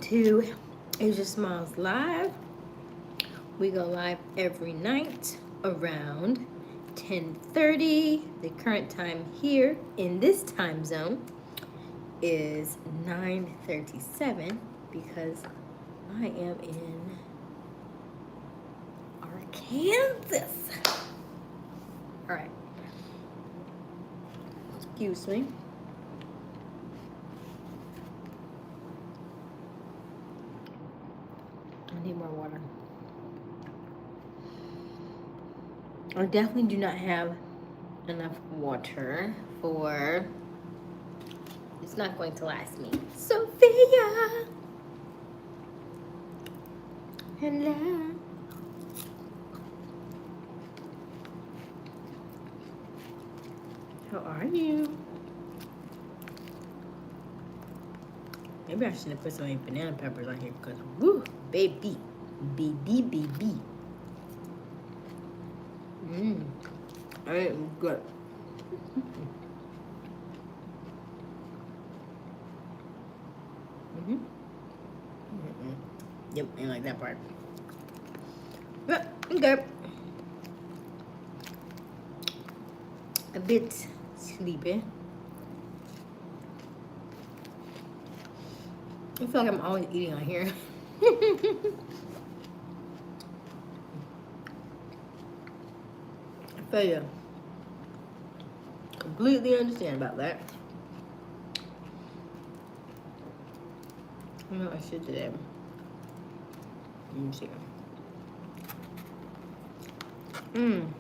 to Aysia Smiles Live. We go live every night around 10:30. The current time here in this time zone is 9:37 because I am in Arkansas. All right. Excuse me. I need more water. I definitely do not have enough water for... It's not going to last me. Sophia! Hello. How are you? Maybe I should have put some banana peppers on here because, woo, baby. Baby. I'm good. Yep, I like that part. But I'm good. A bit sleepy. I feel like I'm always eating on here. I feel you. Completely understand about that. You know what I should do that. Let me see. I'm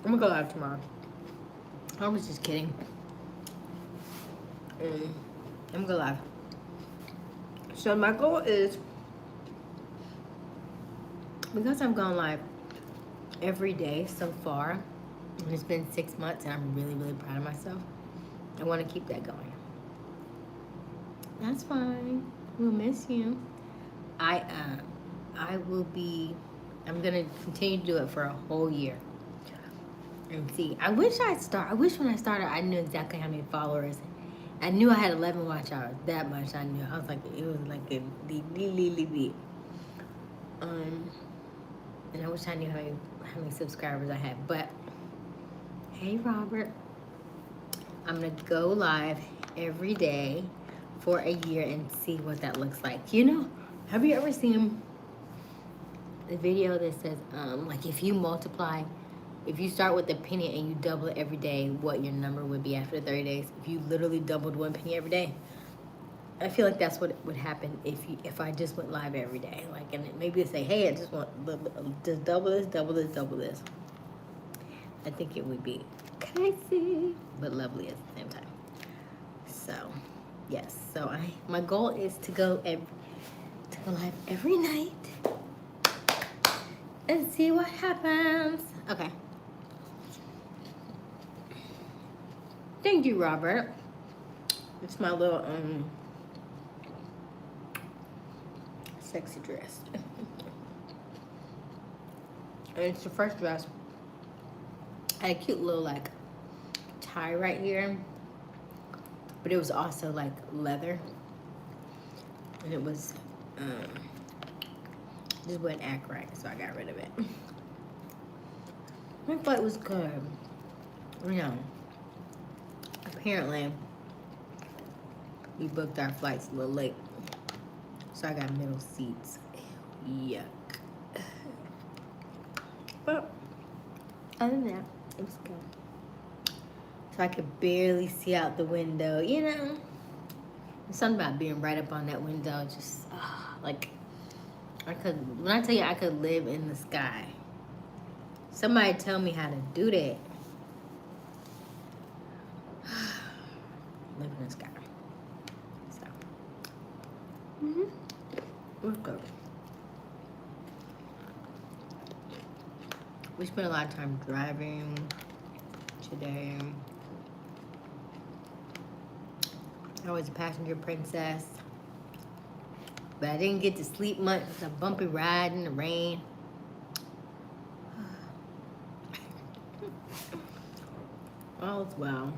gonna go live tomorrow. I was just kidding. I'm gonna go live. So my goal is, because I've gone live every day so far, and it's been 6 months, and I'm really, really proud of myself. I want to keep that going. That's fine. We'll miss you. I will be. I'm gonna continue to do it for a whole year. And see, I wish when I started, I knew exactly how many followers. I knew I had 11 watch hours. That much I knew. I was like, it was like a and I wish I knew how many subscribers I had. But hey, Robert, I'm gonna go live every day for a year and see what that looks like. You know, have you ever seen the video that says, like if you start with a penny and you double it every day, what your number would be after 30 days? If you literally doubled 1 penny every day. I feel like that's what would happen if I just went live every day. Like, and maybe say, hey, I just want just double this, double this, double this. I think it would be crazy, but lovely at the same time. So, yes. So my goal is to go live every night and see what happens. Okay. Thank you, Robert. It's my little sexy dress. And it's the first dress. I had a cute little like tie right here, but it was also like leather, and it was just wouldn't act right, so I got rid of it. My flight was good. You know, apparently we booked our flights a little late, so I got middle seats. Yuck. But other than that, it was good. So I could barely see out the window, you know. There's something about being right up on that window, just like when I tell you I could live in the sky. Somebody tell me how to do that. Live in the sky. So, it was good. We spent a lot of time driving today. I was a passenger princess, but I didn't get to sleep much. It was a bumpy ride in the rain. All's well.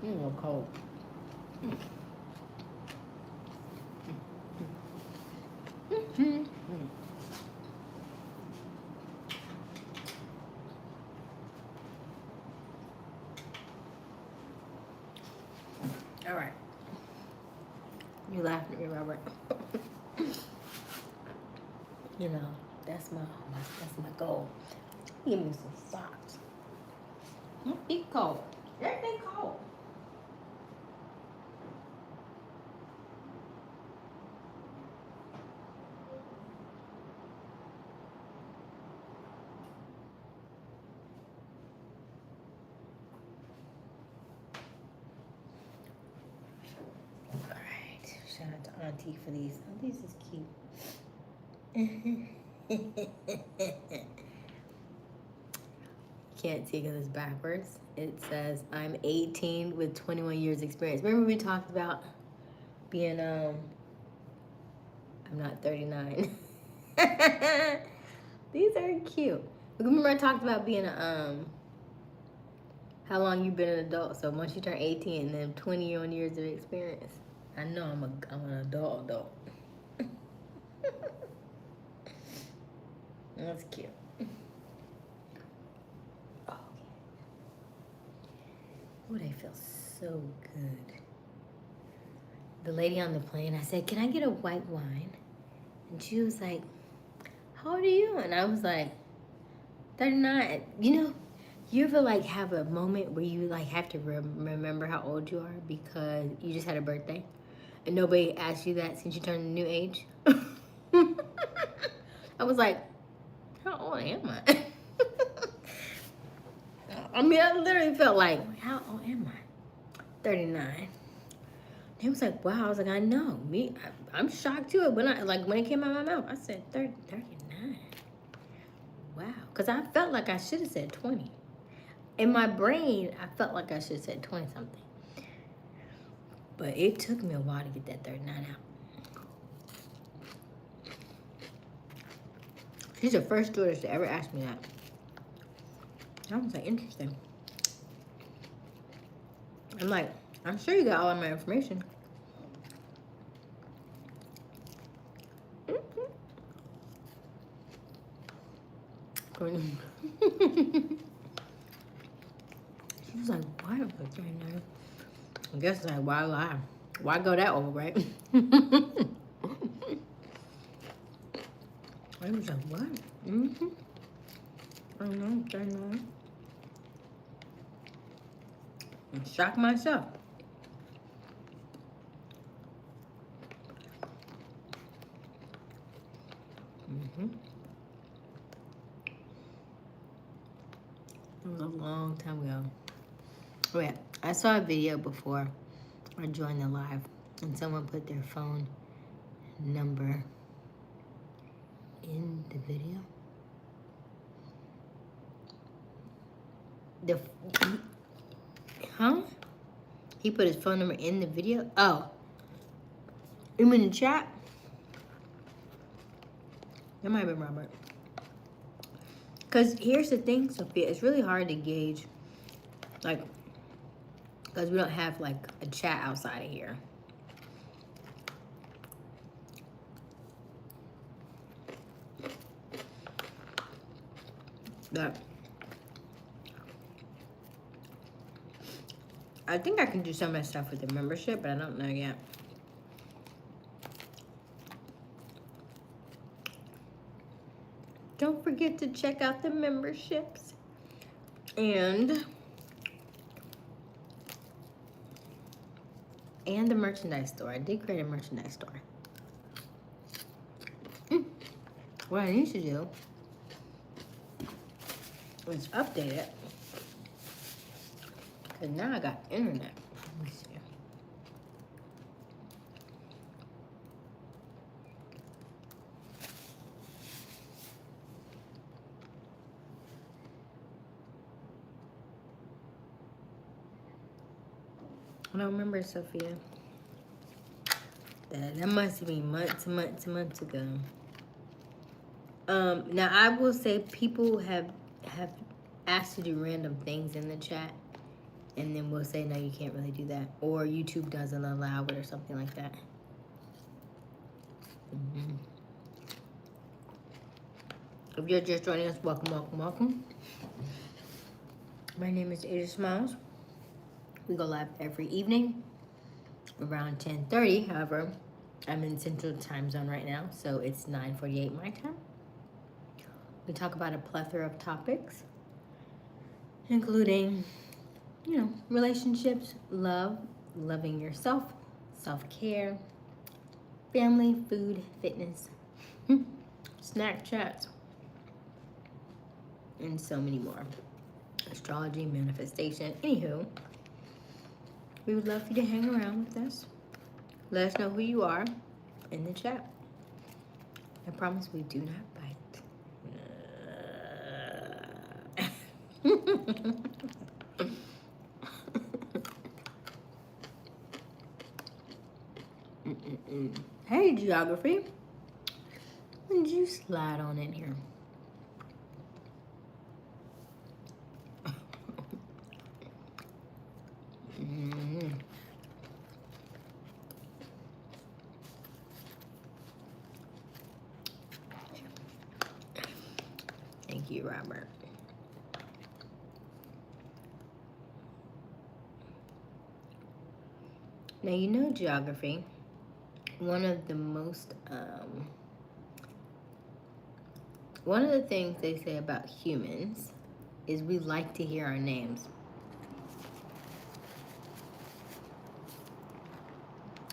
a cold. All right. You laughing at me, Robert? You know, that's my goal. Give me some socks. Don't be cold. Everything cold. All right. Shout out to Auntie for these. Oh, this is cute. Can't see because it's backwards. It says I'm 18 with 21 years experience. Remember we talked about being I'm not 39. These are cute. Remember I talked about being how long you've been an adult. So once you turn 18 and then 21 years of experience. I know I'm an adult. That's cute. Oh, they feel so good. The lady on the plane, I said, can I get a white wine? And she was like, how old are you? And I was like, 39. You know, you ever like have a moment where you like have to remember how old you are because you just had a birthday and nobody asked you that since you turned a new age? I was like, how old am I? I mean, I literally felt like, how old am I? 39. He was like, wow. I was like, I know. I'm shocked too. When it came out of my mouth, I said 39. Wow. Because I felt like I should have said 20. In my brain, I felt like I should have said 20 something. But it took me a while to get that 39 out. She's the first stewardess to ever ask me that. I was like, interesting. I'm like, I'm sure you got all of my information. She was like, why? I guess like, why lie? Why go that old, right? I was like, what? I know, I know. I'm shocked myself. It was a long time ago. Oh yeah, I saw a video before I joined the live and someone put their phone number in the video. He put his phone number in the video? Oh. You mean in the chat? That might have been Robert. Because here's the thing, Sophia. It's really hard to gauge. Like, because we don't have, like, a chat outside of here. But I think I can do some of that stuff with the membership, but I don't know yet. Don't forget to check out the memberships and the merchandise store. I did create a merchandise store. What I need to do is update it. Because now I got internet. Let me see. I don't remember, Sophia. That must have been months and months and months ago. Now I will say people have asked to do random things in the chat. and then we'll say, no, you can't really do that. Or YouTube doesn't allow it or something like that. If you're just joining us, welcome, welcome, welcome. My name is Aysia Smiles. We go live every evening around 10:30. However, I'm in Central Time Zone right now, so it's 9:48 my time. We talk about a plethora of topics, including, relationships, love, loving yourself, self-care, family, food, fitness, snack chats, and so many more. Astrology, manifestation, anywho. We would love for you to hang around with us. Let us know who you are in the chat. I promise we do not bite. Hey, geography. When did you slide on in here? Thank you, Robert. Now, you know geography. One of the things they say about humans is we like to hear our names.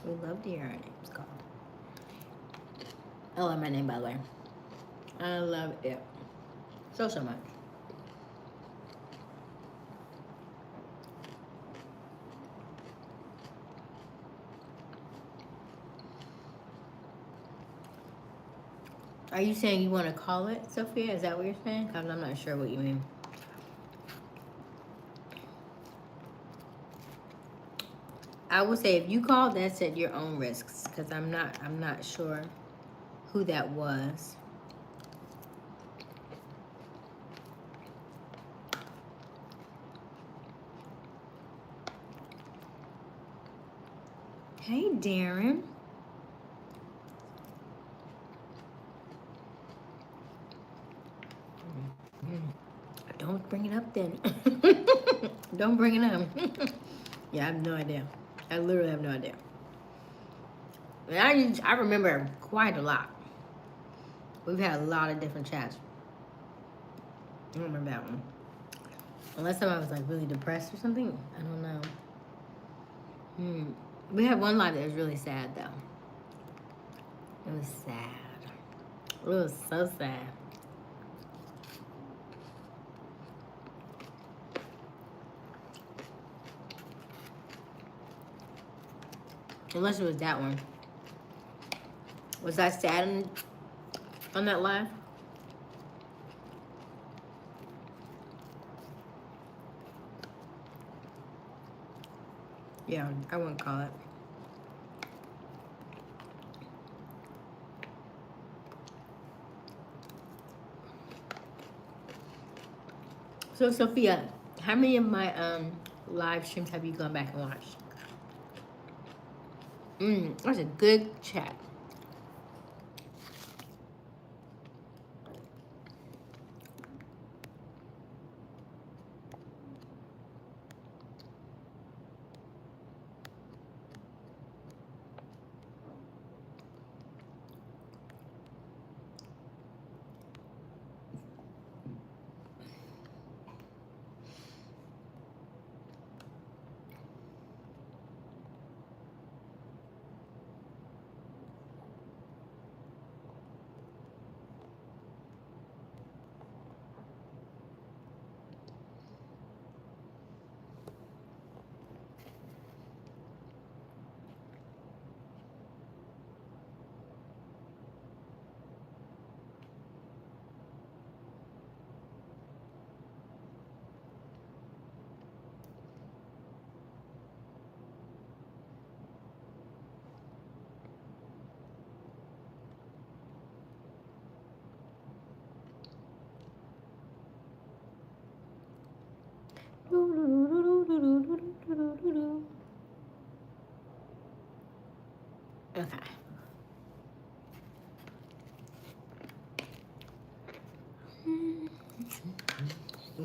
We love to hear our names called. I love my name, by the way. I love it so much. Are you saying you want to call it, Sophia? Is that what you're saying? Because I'm not sure what you mean. I would say if you call, that's at your own risks. Because I'm not sure who that was. Hey, Darren. Don't bring it up then. Don't bring it up. Yeah, I have no idea. I literally have no idea. And I remember quite a lot. We've had a lot of different chats. I don't remember that one. Unless I was like really depressed or something. I don't know. We had one live that was really sad though. It was sad. It was so sad. Unless it was that one. Was I sad on that live? Yeah, I wouldn't call it. So Sophia, how many of my live streams have you gone back and watched? That's a good chat.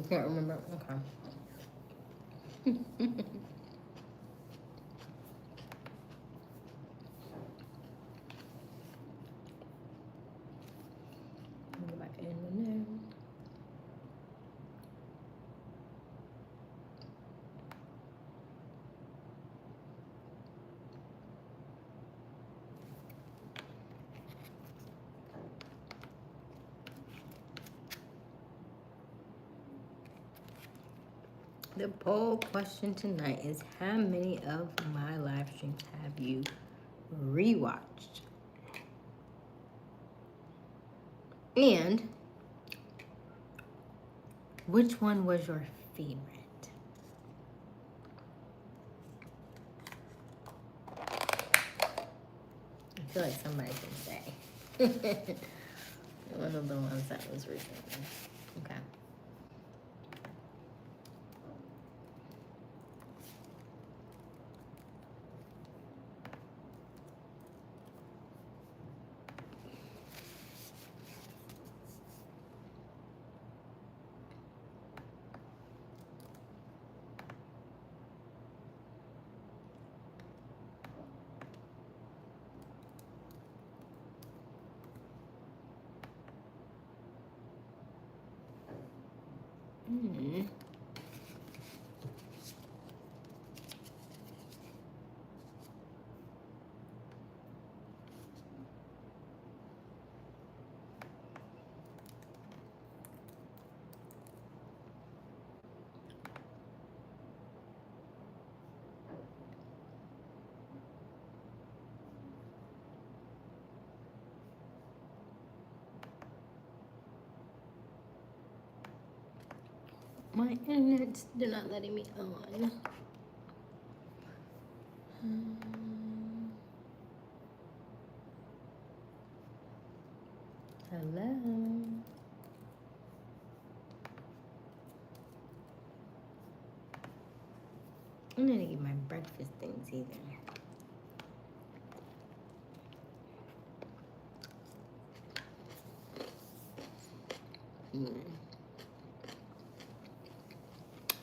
can't remember. Okay. Go back in there. The poll question tonight is, how many of my live streams have you rewatched? And which one was your favorite? I feel like somebody can say. One of the ones that was recently. Okay. My internet's still not letting me on. Hello. I need to get my breakfast things either.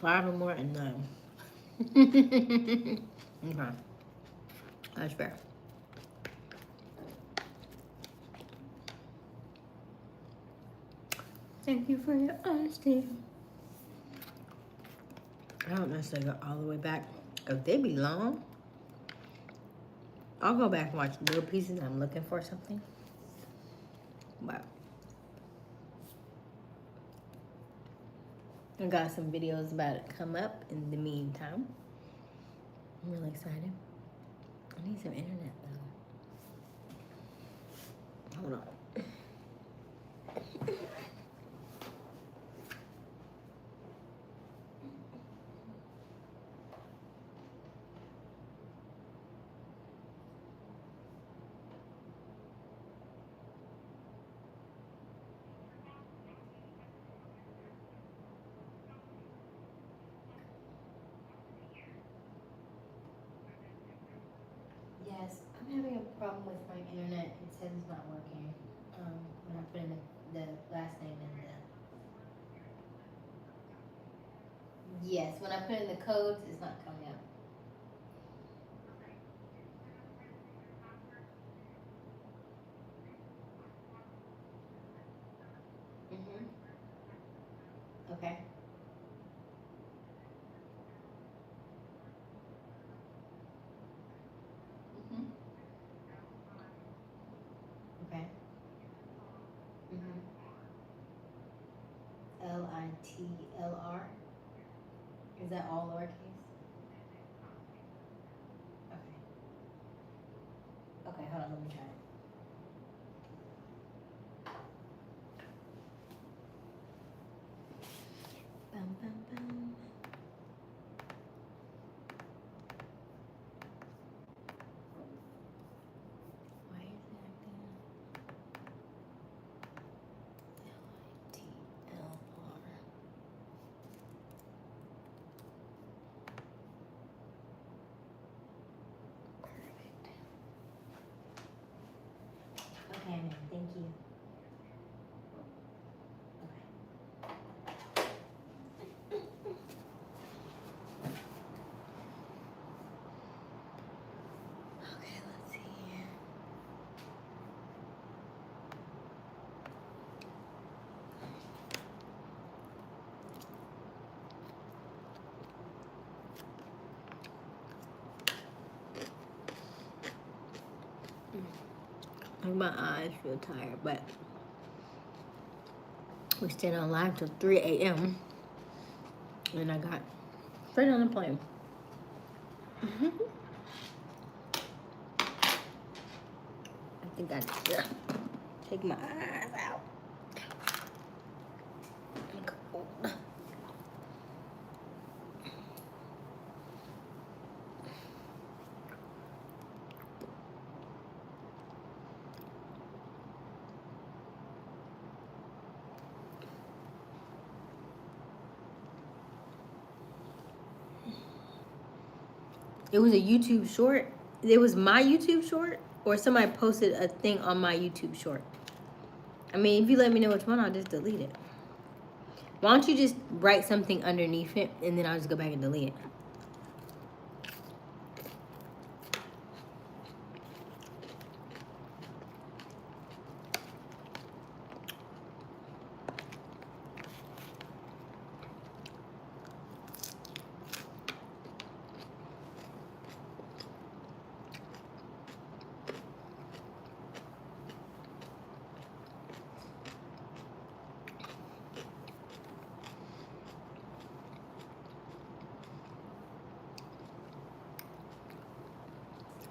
Five or more and none. Okay. That's fair. Thank you for your honesty. I don't necessarily go all the way back. If they be long, I'll go back and watch little pieces. I'm looking for something. But I got some videos about it come up in the meantime. I'm really excited. I need some internet though. Hold on. Yes, I'm having a problem with my internet. It says it's not working. When I put in the last name in the... Yes, when I put in the codes, it's not coming up. Mm-hmm. Okay. Mm-hmm. Okay. Mm-hmm. LITLR. Is that all lowercase? Okay. Okay, hold on, let me try it. Bum, bum, bum. Why is it acting LITLR? Perfect. Like my eyes feel tired, but we stayed on live till 3 a.m. and I got straight on the plane. I think I need to take my eyes out. It was a YouTube short. It was my YouTube short, or somebody posted a thing on my YouTube short. I mean, if you let me know which one, I'll just delete it. Why don't you just write something underneath it, and then I'll just go back and delete it.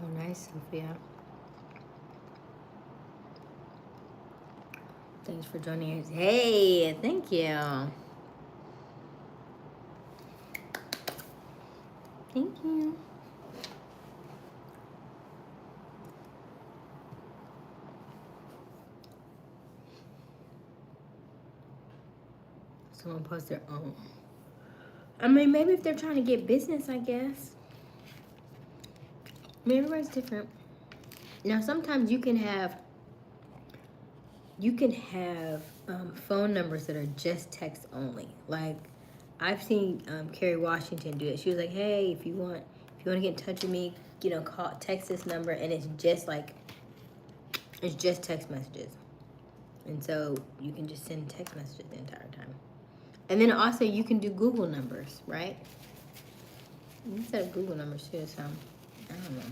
Oh, nice, Sophia. Thanks for joining us. Hey, thank you. Thank you. Someone post their own. I mean, maybe if they're trying to get business, I guess. I mean, everybody's different. Now, sometimes you can have phone numbers that are just text only. Like, I've seen Kerry Washington do it. She was like, "Hey, if you want to get in touch with me, text this number," and it's just text messages, and so you can just send text messages the entire time. And then also you can do Google numbers, right? You set up Google numbers too, so I don't know.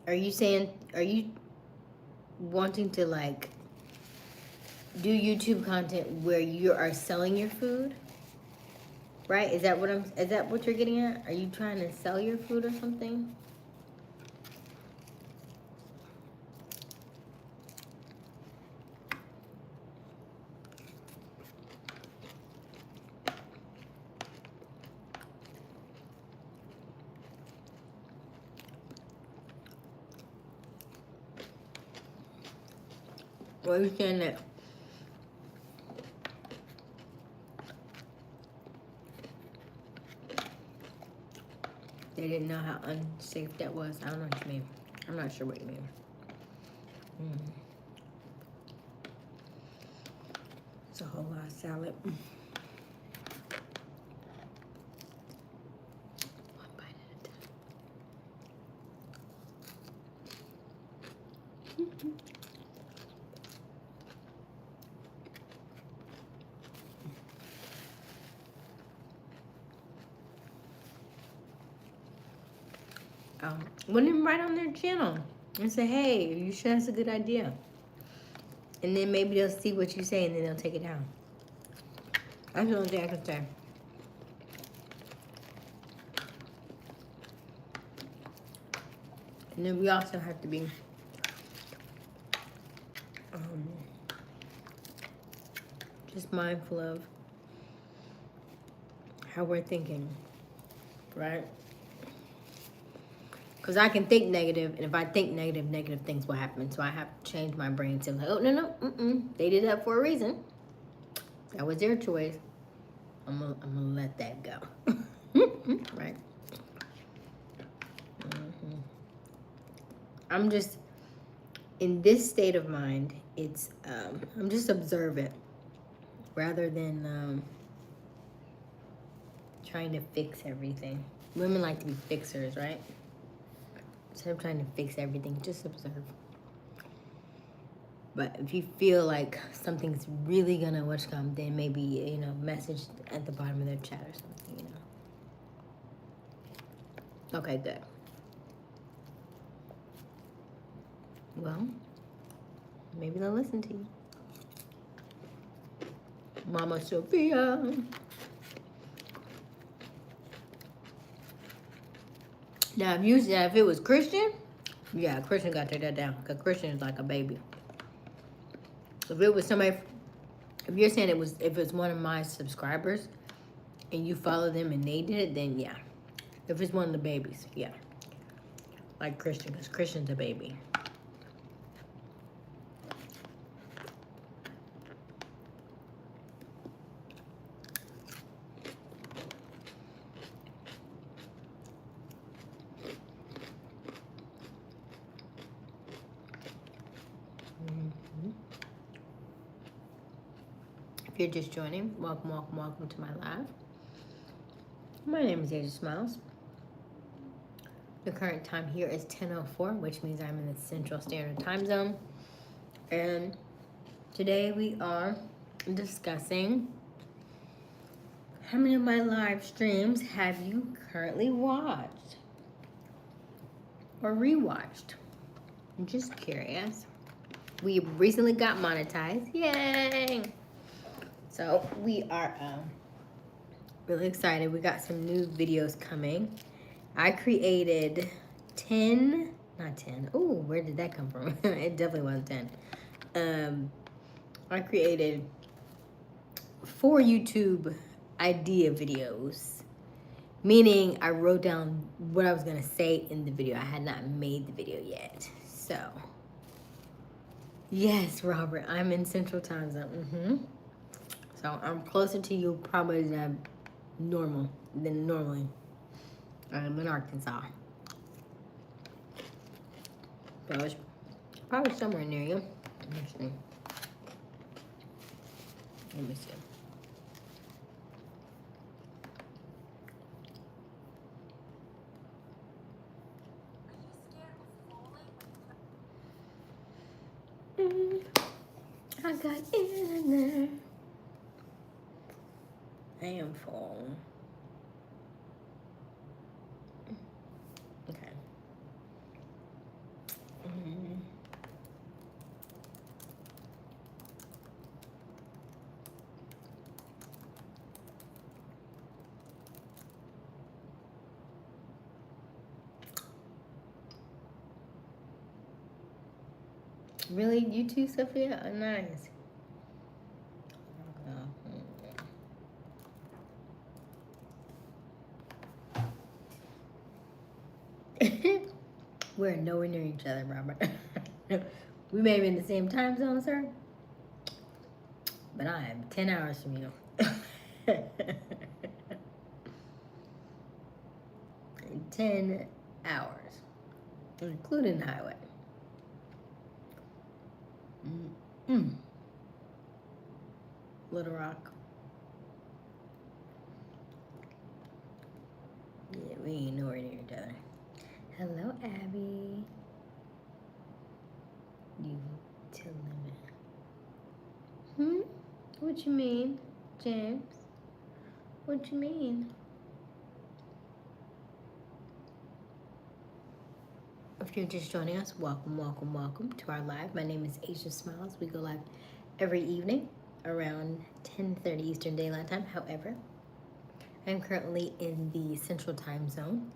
Are you wanting to like do YouTube content where you are selling your food? Right? Is that what you're getting at? Are you trying to sell your food or something? Or are you saying that they didn't know how unsafe that was? I don't know what you mean. I'm not sure what you mean. It's a whole lot of salad. One bite at a time. Wouldn't even write on their channel and say, "Hey, are you sure that's a good idea?" And then maybe they'll see what you say and then they'll take it down. That's the only thing I can say. And then we also have to be just mindful of how we're thinking, right? Because I can think negative, and if I think negative things will happen. So I have to change my brain to like, oh, no, they did that for a reason. That was their choice. I'm gonna let that go. Right? I'm just, in this state of mind, it's, I'm just observant rather than trying to fix everything. Women like to be fixers, right? Instead of trying to fix everything, just observe. But if you feel like something's really gonna come, then maybe, message at the bottom of their chat or something, Okay, good. Well, maybe they'll listen to you. Mama Sophia. Now, if it was Christian, yeah, Christian got to take that down because Christian is like a baby. If it was somebody, if you're saying if it's one of my subscribers and you follow them and they did it, then yeah. If it's one of the babies, yeah. Like Christian, because Christian's a baby. If you're just joining, welcome, welcome, welcome to my live. My name is Aysia Smiles. The current time here is 10:04, which means I'm in the Central Standard Time Zone. And today we are discussing how many of my live streams have you currently watched or rewatched? I'm just curious. We recently got monetized. Yay! So we are really excited. We got some new videos coming. I created 10, not 10. Oh, where did that come from? It definitely wasn't 10. I created 4 YouTube idea videos, meaning I wrote down what I was gonna say in the video. I had not made the video yet. So, yes, Robert, I'm in Central Time Zone. So I'm closer to you probably than normally. I'm in Arkansas. So it's probably somewhere near you. Let me see. I got in there. I am full. Okay. Really? You too, Sophia? Oh, nice. We're nowhere near each other, Robert. We may be in the same time zone, sir, but I am 10 hours from you. 10 hours, including the highway. Little Rock. Yeah, we ain't nowhere near each other. Hello, Abby. You to limit. What you mean, James? What you mean? If you're just joining us, welcome, welcome, welcome to our live. My name is Aysia Smiles. We go live every evening around 10:30 Eastern Daylight Time. However, I'm currently in the Central Time Zone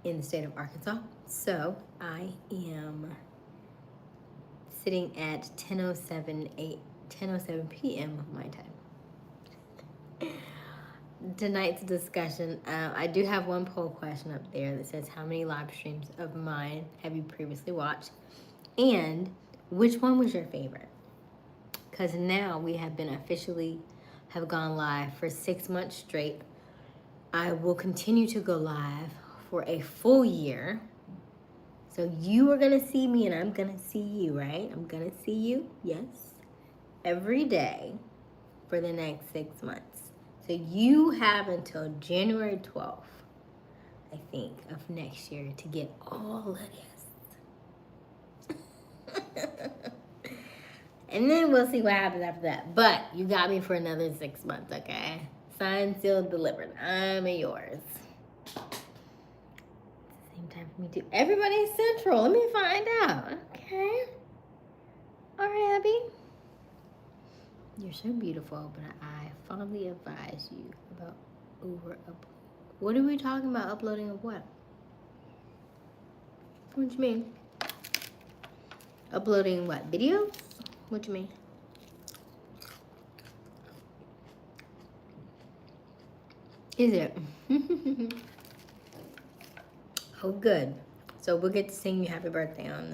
in the state of Arkansas. So I am sitting at 10:07 p.m. my time. Tonight's discussion, I do have one poll question up there that says how many live streams of mine have you previously watched and which one was your favorite? Because now we have been officially have gone live for 6 months straight. I will continue to go live for a full year. So you are gonna see me and I'm gonna see you, right? I'm gonna see you, yes, every day for the next 6 months. So you have until January 12th, I think, of next year to get all of this. And then we'll see what happens after that. But you got me for another 6 months, okay? Signed, sealed, delivered. I'm yours. Same time for me too. Everybody's central. Let me find out. Okay. All right, Abby. You're so beautiful, but I fondly advise you about over-uploading. What are we talking about? Uploading of what? What do you mean? Uploading what? Videos? What do you mean? Is it? Oh, good. So we'll get to sing you happy birthday on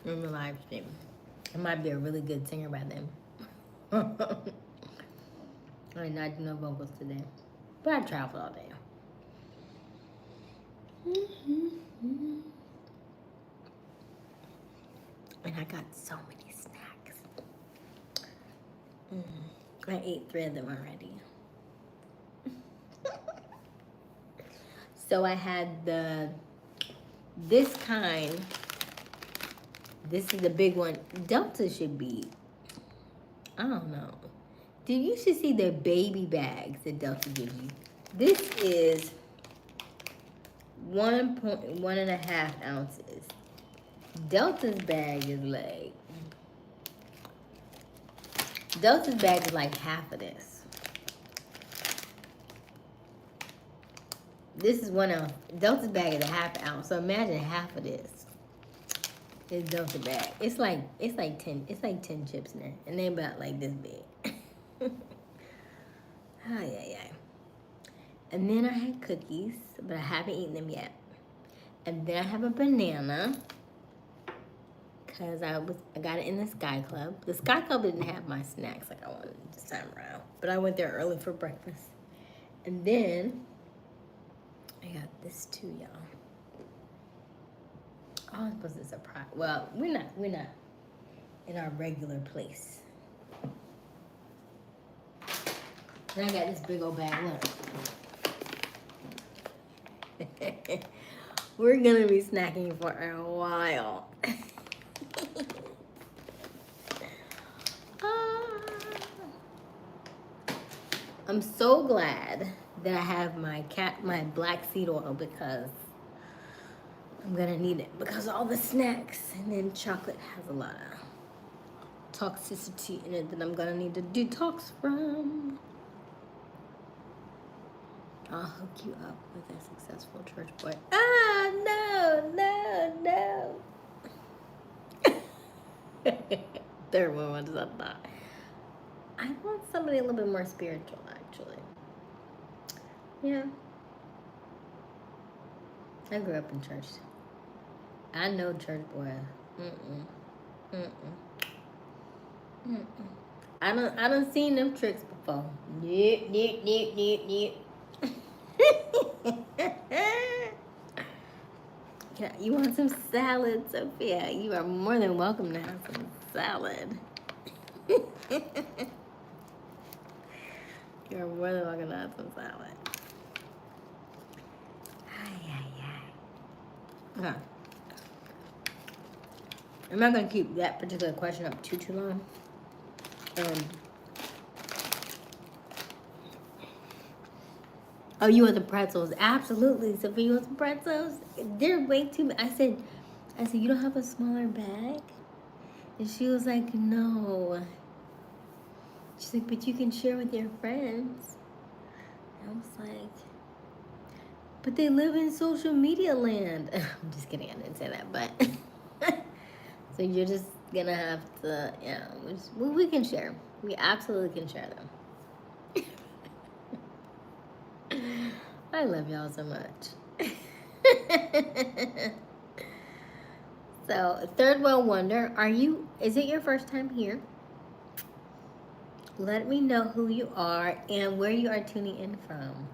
the live stream. I might be a really good singer by then. I did not do no vocals today, but I traveled all day. And I got so many snacks. I ate 3 of them already. So I had this kind. This is the big one. Delta should be, I don't know. You should see the baby bags that Delta gives you. This is 1.5 ounces. Delta's bag is like half of this. This is 1 ounce. Delta's bag is a half ounce. So imagine half of this. It's Delta bag. It's like 10 chips in there. And they're about like this big. Ay. And then I had cookies, but I haven't eaten them yet. And then I have a banana. Cause I got it in the Sky Club. The Sky Club didn't have my snacks like I wanted this time around. But I went there early for breakfast. And then I got this too, y'all. Oh, I'm supposed to surprise. Well, we're not in our regular place. And I got this big old bag. Look. We're gonna be snacking for a while. I'm so glad that I have my black seed oil because I'm gonna need it because all the snacks, and then chocolate has a lot of toxicity in it that I'm gonna need to detox from. I'll hook you up with a successful church boy. Ah, no. Third one was up. I want somebody a little bit more spiritual, actually. Yeah. I grew up in church. I know church boy. I done seen them tricks before. Nope. Yeah, you want some salad, Sophia? You are more than welcome to have some salad. You are more than welcome to have some salad. Huh. I'm not going to keep that particular question up too long. Oh, you want the pretzels? Absolutely, Sophia. You want some pretzels? They're way too. I said, you don't have a smaller bag? And she was like, no. She's like, but you can share with your friends. I was like, but they live in social media land. I'm just kidding. I didn't say that, but so you're just gonna have to, yeah. We can share. We absolutely can share them. I love y'all so much. So, third world wonder, is it your first time here? Let me know who you are and where you are tuning in from.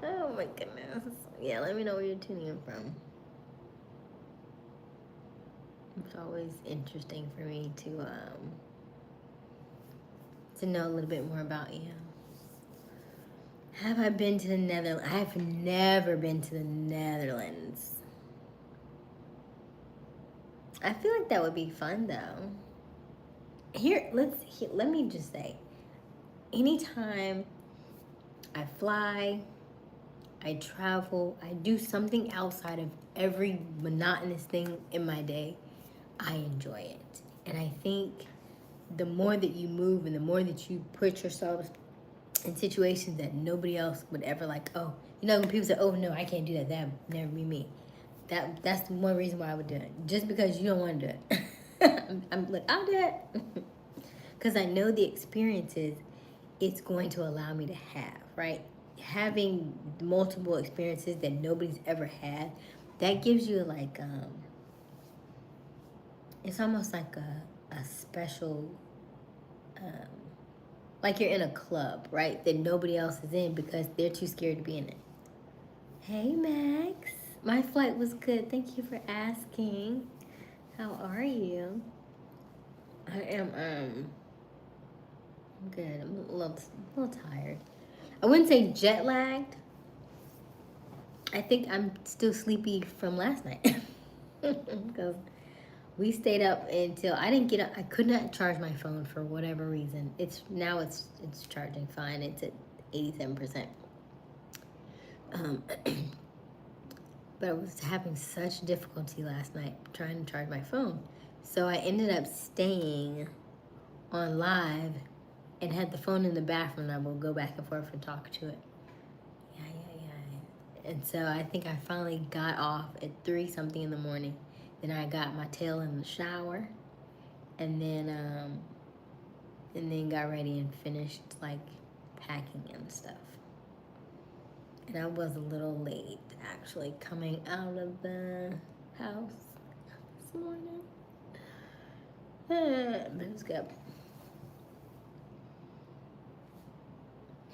Oh my goodness. Yeah, let me know where you're tuning in from. It's always interesting for me to know a little bit more about you. Have I been to the Netherlands? I've never been to the Netherlands. I feel like that would be fun though. Let me just say, anytime I fly I travel, I do something outside of every monotonous thing in my day, I enjoy it. And I think the more that you move and the more that you put yourself in situations that nobody else would ever like, oh, you know, when people say, oh no, I can't do that, that would never be me. That's one reason why I would do it. Just because you don't want to do it. I'm like, I'll do it. Because I know the experiences it's going to allow me to have, right? Having multiple experiences that nobody's ever had, that gives you like, it's almost like a special, um, like you're in a club, right? That nobody else is in because they're too scared to be in it. Hey, Max. My flight was good. Thank you for asking. How are you? I am, I'm good. I'm a little tired. I wouldn't say jet lagged. I think I'm still sleepy from last night. Because we stayed up until I didn't get up. I could not charge my phone for whatever reason. It's charging fine. It's at 87%. But I was having such difficulty last night trying to charge my phone. So I ended up staying on live and had the phone in the bathroom and I will go back and forth and talk to it. Yeah. And so I think I finally got off at 3 something in the morning. Then I got my tail in the shower and then got ready and finished like packing and stuff. And I was a little late actually coming out of the house this morning. But it was good.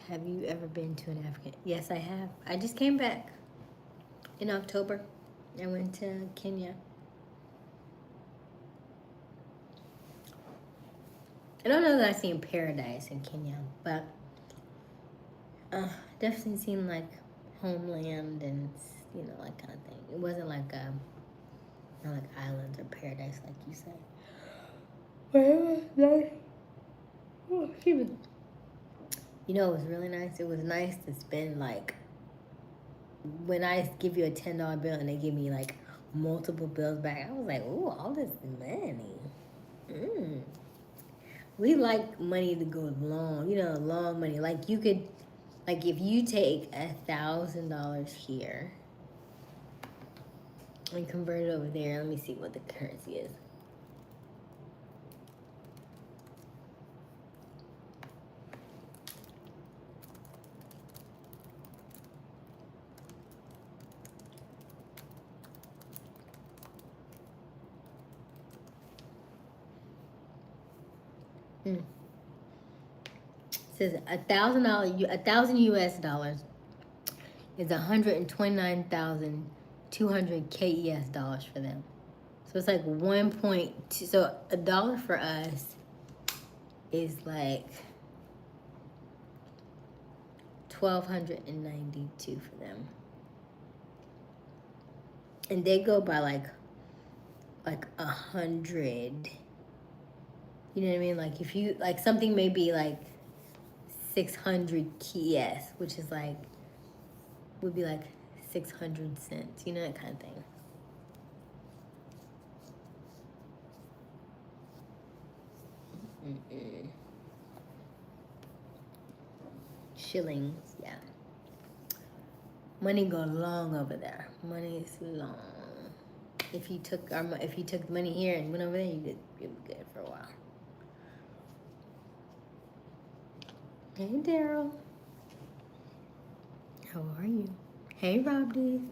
Have you ever been to an African? Yes, I have. I just came back in October. I went to Kenya. I don't know that I've seen paradise in Kenya, but definitely seemed like homeland and, you know, like kind of thing. It wasn't like not like islands or paradise like you said. But it was nice. Oh, excuse me. You know, it was really nice. It was nice to spend like, when I give you a $10 bill and they give me like multiple bills back, I was like, ooh, all this money. We like money to go long, you know, long money. Like you could, like if you take $1,000 here and convert it over there, let me see what the currency is. It says $1,000 US dollars is 129,200 KES dollars for them. So it's like 1.2. So $1 for us is like 1,292 for them, and they go by like 100. You know what I mean? Like if you like something may be like 600 KES, which is like would be like 600 cents. You know, that kind of thing. Shillings, yeah. Money go long over there. Money is long. If you took the money here and went over there, you'd be good for a while. Hey, Daryl. How are you? Hey, Rob D.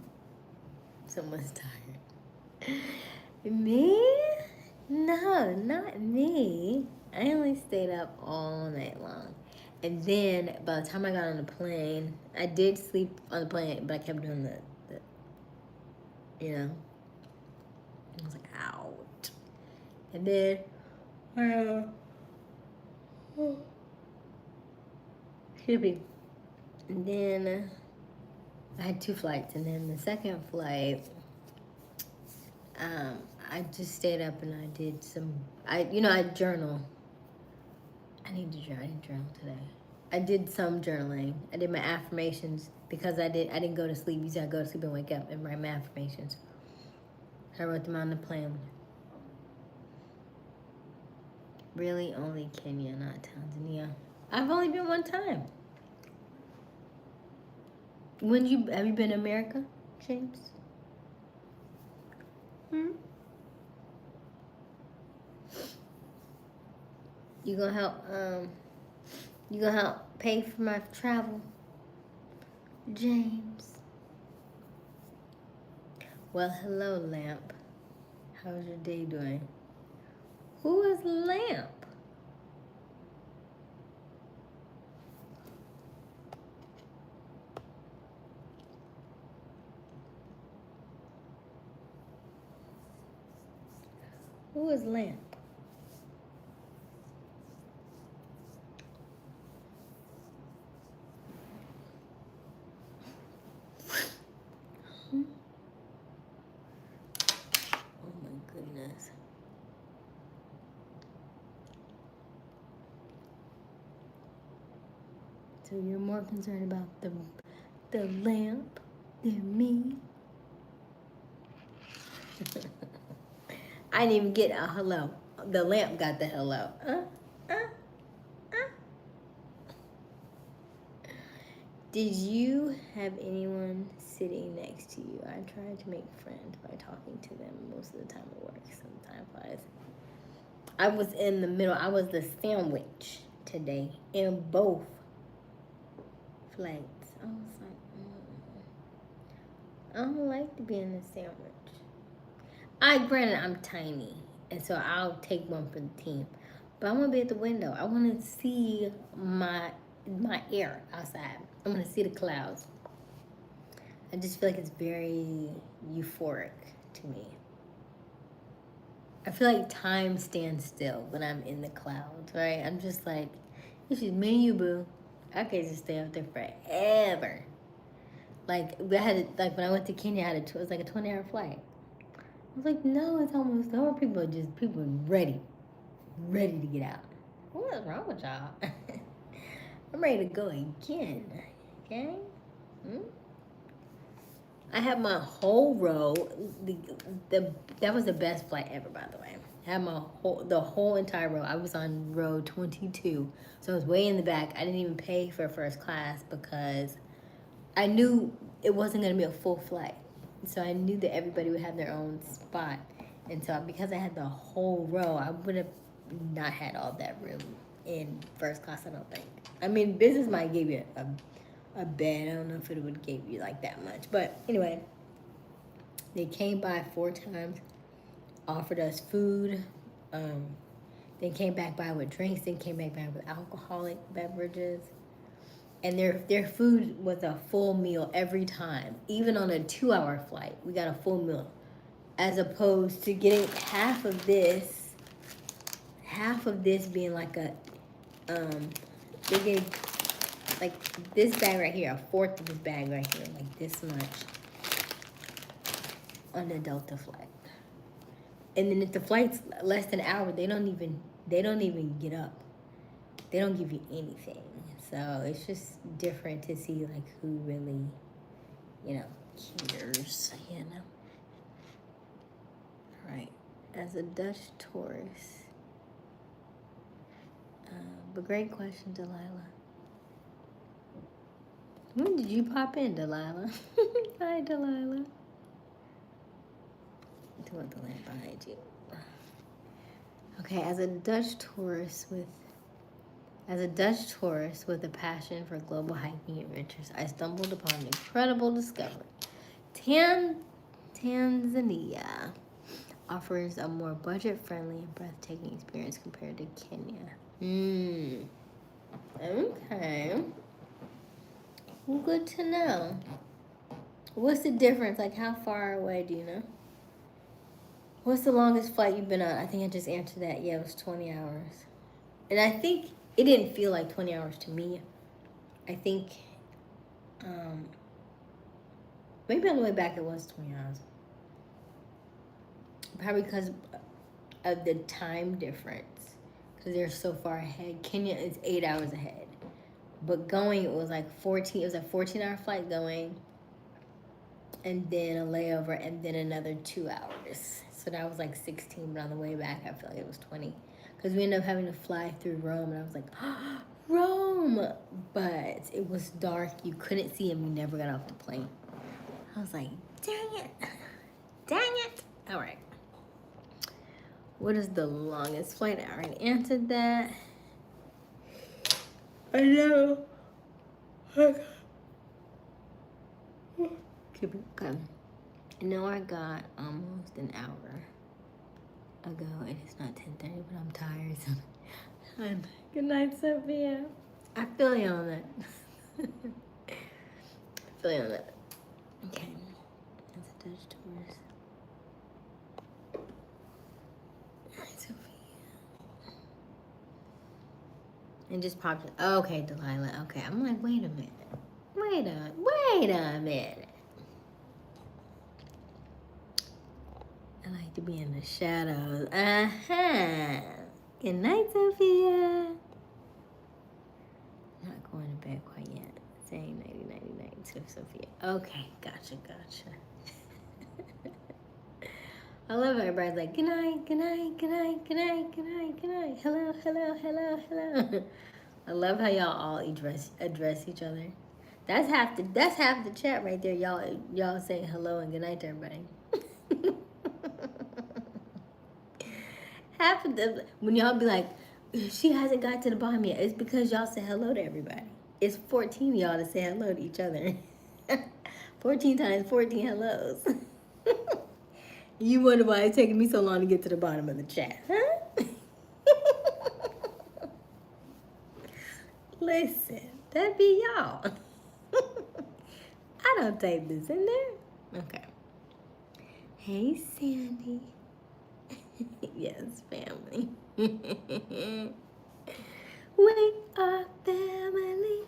Someone's tired. Me? No, not me. I only stayed up all night long. And then by the time I got on the plane, I did sleep on the plane, but I kept doing the you know. I was like, out. And then, excuse me. And then I had 2 flights. And then the second flight, I just stayed up and I did I journal. I need to journal today. I did some journaling. I did my affirmations because I didn't go to sleep. Usually I go to sleep and wake up and write my affirmations. So I wrote them on the plan. Really, only Kenya, not Tanzania. I've only been one time. Have you been to America, James? You gonna help pay for my travel, James? Well, hello, Lamp. How's your day doing? Who is Lamp? Who is Lamp? Oh my goodness. So you're more concerned about the lamp than me? I didn't even get a hello. The lamp got the hello. Did you have anyone sitting next to you? I tried to make friends by talking to them most of the time at work. Sometimes I was in the middle. I was the sandwich today in both flights. I was like, I don't like to be in the sandwich. Granted, I'm tiny, and so I'll take one for the team. But I want to be at the window. I want to see my air outside. I want to see the clouds. I just feel like it's very euphoric to me. I feel like time stands still when I'm in the clouds, right? I'm just like, it's just me and you, boo. I could just stay up there forever. Like when I went to Kenya, it was like a 20-hour flight. I was like, no, it's almost over. People are ready to get out. What's wrong with y'all? I'm ready to go again. Okay? I had my whole row. That was the best flight ever, by the way. I had the whole entire row. I was on row 22, so I was way in the back. I didn't even pay for first class because I knew it wasn't going to be a full flight. So I knew that everybody would have their own spot. And so because I had the whole row, I would have not had all that room in first class, I don't think. I mean, business might give you a bed. I don't know if it would give you like that much. But anyway, they came by 4 times, offered us food. They came back by with drinks. They came back by with alcoholic beverages. And their food was a full meal every time. Even on a 2-hour flight, we got a full meal. As opposed to getting half of this being like they gave like this bag right here, a fourth of this bag right here, like this much on the Delta flight. And then if the flight's less than an hour, they don't even get up. They don't give you anything. So it's just different to see like who really, cares, All right. As a Dutch tourist. But great question, Delilah. When did you pop in, Delilah? Hi, Delilah. Do want the lamp behind you. Okay, as a Dutch tourist with a passion for global hiking adventures, I stumbled upon an incredible discovery. Tanzania offers a more budget-friendly and breathtaking experience compared to Kenya. Okay. Well, good to know. What's the difference? Like, how far away do you know? What's the longest flight you've been on? I think I just answered that. Yeah, it was 20 hours. And I think it didn't feel like 20 hours to me. I think maybe on the way back it was 20 hours. Probably because of the time difference. Because they're so far ahead. Kenya is 8 hours ahead. But going, it was like 14. It was a 14-hour flight going, and then a layover, and then another 2 hours. So that was like 16. But on the way back, I feel like it was 20, because we ended up having to fly through Rome, and I was like, oh, Rome! But it was dark. You couldn't see him. We never got off the plane. I was like, dang it. Dang it. All right. What is the longest flight? I already answered that. I know. Okay. Keep it going. I know I got almost an hour ago, and it's not 10:30, but I'm tired. So good night, Sophia. I feel you on that. I feel you on that. Okay. That's a Dutch tourist. And just popped. Okay, Delilah. Okay, I'm like, wait a minute. Wait a minute. I like to be in the shadows. Good night, Sophia. Not going to bed quite yet. Saying nighty to Sophia. Okay, gotcha. I love it. Everybody's like, good night. Hello. I love how y'all all address each other. That's half the chat right there. Y'all saying hello and good night to everybody. Half of them, when y'all be like, she hasn't got to the bottom yet, it's because y'all say hello to everybody. It's 14 of y'all to say hello to each other. 14 times 14 hellos. You wonder why it's taking me so long to get to the bottom of the chat, huh? Listen, that be y'all. I don't type this in there. Okay. Hey, Sandy. Yes, family. We are family.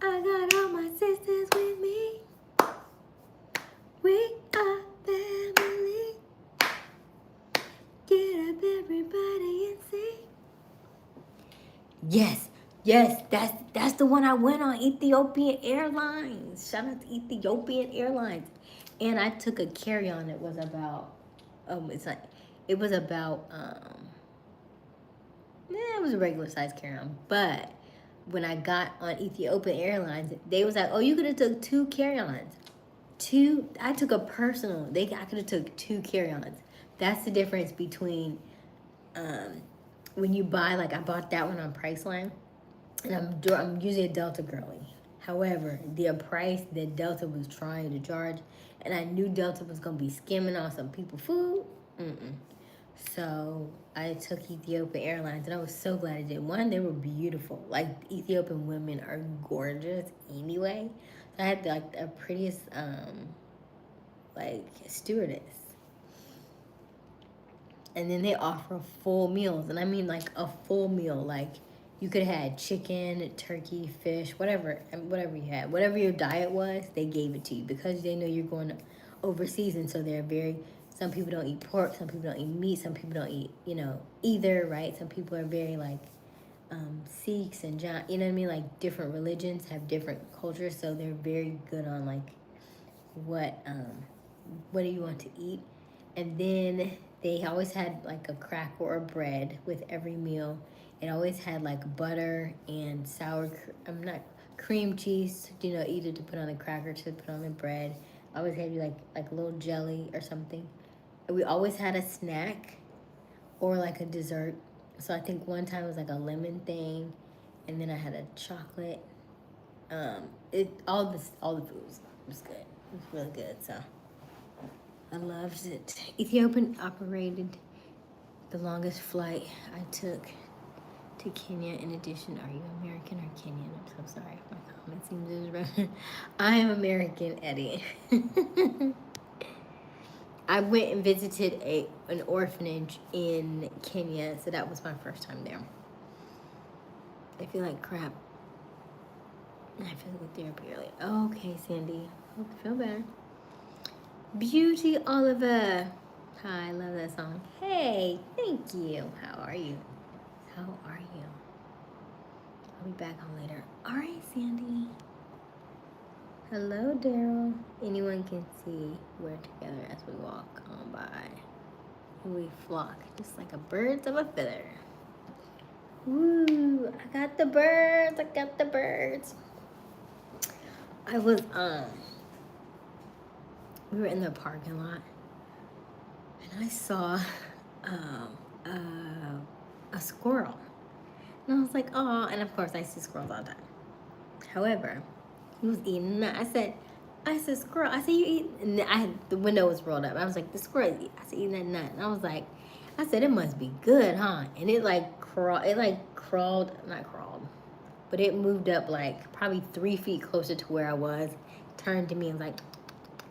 I got all my sisters with me. We are family. Get up, everybody, and sing. Yes, that's the one I went on, Ethiopian Airlines. Shout out to Ethiopian Airlines. And I took a carry-on that was about, it was a regular size carry-on. But when I got on Ethiopian Airlines, they was like, oh, you could have took 2 carry-ons. I took a personal. I could have took 2 carry-ons. That's the difference between when you buy, like I bought that one on Priceline, and I'm usually a Delta girly. However, the price that Delta was trying to charge, and I knew Delta was gonna be skimming on some people's food. So I took Ethiopian Airlines, and I was so glad I did. One, they were beautiful. Like, Ethiopian women are gorgeous anyway. So I had the prettiest stewardess. And then they offer full meals, and I mean like a full meal. Like, you could have had chicken, turkey, fish, whatever you had. Whatever your diet was, they gave it to you, because they know you're going overseas, and so they're very, some people don't eat pork, some people don't eat meat, some people don't eat, either, right? Some people are very like Sikhs and you know what I mean? Like, different religions have different cultures, so they're very good on like what do you want to eat. And then they always had like a cracker or bread with every meal. It always had like butter and cream cheese, either to put on the cracker, to put on the bread. I always had like a little jelly or something. And we always had a snack or like a dessert. So I think one time it was like a lemon thing, and then I had a chocolate. All the food was good. It was really good. So I loved it. Ethiopian operated the longest flight I took to Kenya. In addition, are you American or Kenyan? I'm so sorry. My comment seems wrong. I am American, Eddie. I went and visited an orphanage in Kenya, so that was my first time there. I feel like crap. I have physical therapy early. Okay, Sandy. Hope you feel better. Beauty Oliver. Hi, I love that song. Hey, thank you. How are you? be back on later. All right, Sandy. Hello, Daryl. Anyone can see we're together as we walk on by. We flock just like a birds of a feather. Woo! I got the birds. I got the birds. I was we were in the parking lot, and I saw a squirrel, and I was like, oh. And of course, I see squirrels all the time. However, he was eating a nut. I said, squirrel. I said, you eat. And the window was rolled up. I was like, the squirrel. I said, eating that nut. And I was like, I said, it must be good, huh? And it like crawled, not crawled, but it moved up like probably 3 feet closer to where I was. Turned to me and was like,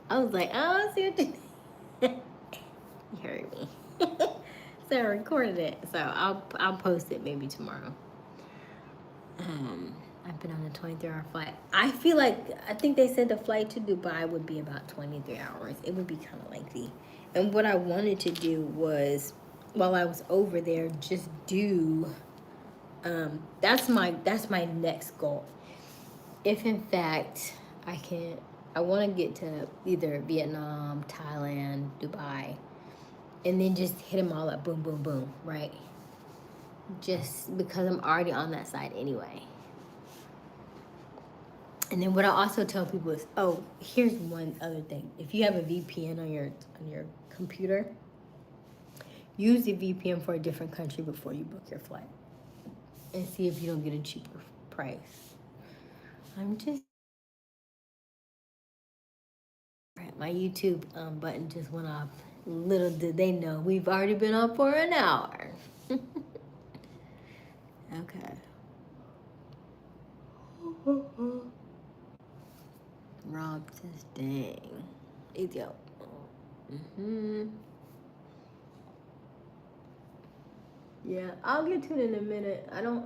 I was like, oh, I see what you did. You heard me. So I recorded it. So I'll post it maybe tomorrow. I've been on a 23-hour flight. I think they said the flight to Dubai would be about 23 hours. It would be kind of lengthy. And what I wanted to do was, while I was over there, just do, that's my next goal. If in fact I want to get to either Vietnam, Thailand, Dubai, and then just hit them all up, boom, boom, boom, right? Just because I'm already on that side anyway. And then what I also tell people is, oh, here's one other thing. If you have a VPN on your computer, use the VPN for a different country before you book your flight, and see if you don't get a cheaper price. My YouTube button just went off. Little did they know we've already been on for an hour. Okay. Rob says, dang. Yo. Yeah, I'll get to it in a minute. I don't,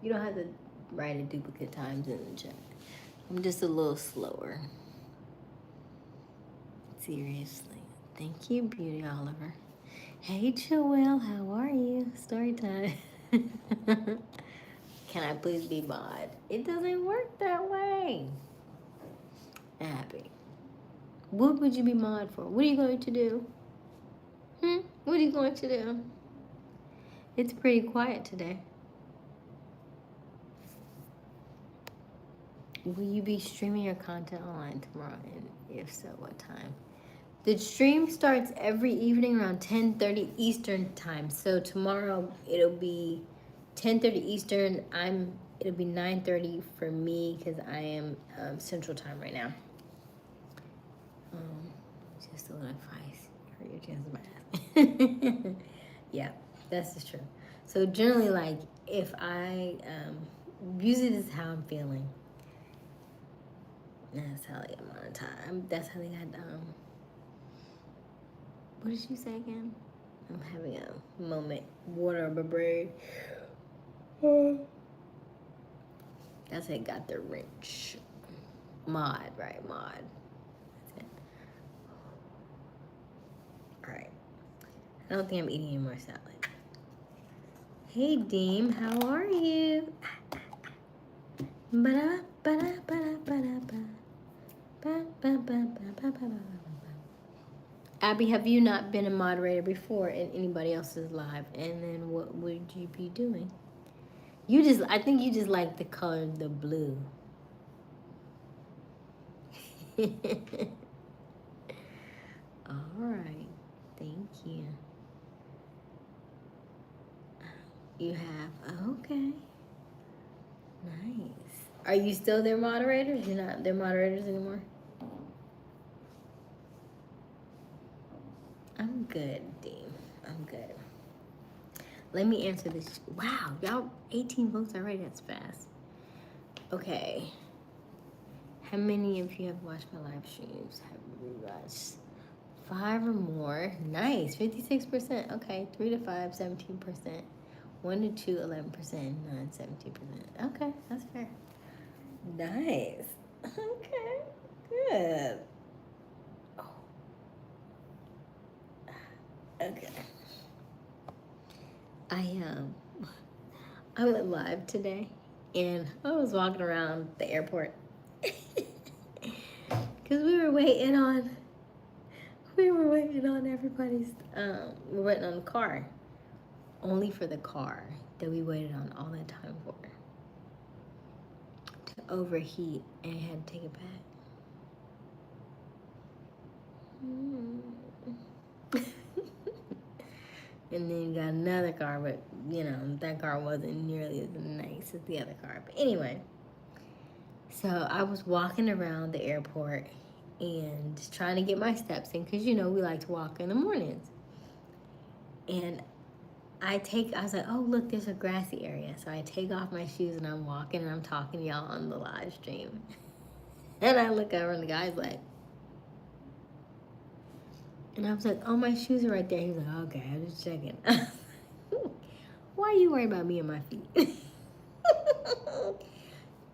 you don't have to write it duplicate times in the chat. I'm just a little slower. Seriously. Thank you, Beauty Oliver. Hey, Joelle, how are you? Story time. Can I please be mod? It doesn't work that way. Abby. What would you be mod for? What are you going to do? What are you going to do? It's pretty quiet today. Will you be streaming your content online tomorrow? And if so, what time? The stream starts every evening around 10:30 Eastern time. So tomorrow it'll be 10:30 Eastern. It'll be 9:30 for me because I am Central Time right now. Just a little advice for your chance. Yeah, that's the truth. So generally, like, if I usually this is how I'm feeling. That's how they amount of time. That's how they got what did you say again? I'm having a moment. Water on my brain. That's how it got the wrench. Mod, right? Mod. That's it. Alright. I don't think I'm eating any more salad. Hey, Deem. How are you? Abby, have you not been a moderator before in anybody else's live? And then what would you be doing? I think you just like the color, the blue. All right. Thank you. You have, okay. Nice. Are you still their moderators? You're not their moderators anymore? I'm good, Dean. I'm good. Let me answer this. Wow, y'all 18 votes already. That's fast. Okay. How many of you have watched my live streams? Have you rewatched? 5 or more. Nice. 56%. Okay. 3 to 5, 17%. 1 to 2, 11%. 9, 17%. Okay, that's fair. Nice. Okay. Good. Oh. Okay. I went live today And I was walking around the airport because we were waiting on everybody's, we were waiting on the car. Only for the car that we waited on all that time for to overheat and had to take it back. And then you got another car, but you know, that car wasn't nearly as nice as the other car. But anyway, so I was walking around the airport and just trying to get my steps in because, you know, we like to walk in the mornings. And I was like, oh, look, there's a grassy area. So I take off my shoes and I'm walking and I'm talking to y'all on the live stream. And I look over and the guy's like, and I was like, oh, my shoes are right there. He's like, okay, I'm just checking. Why are you worried about me and my feet?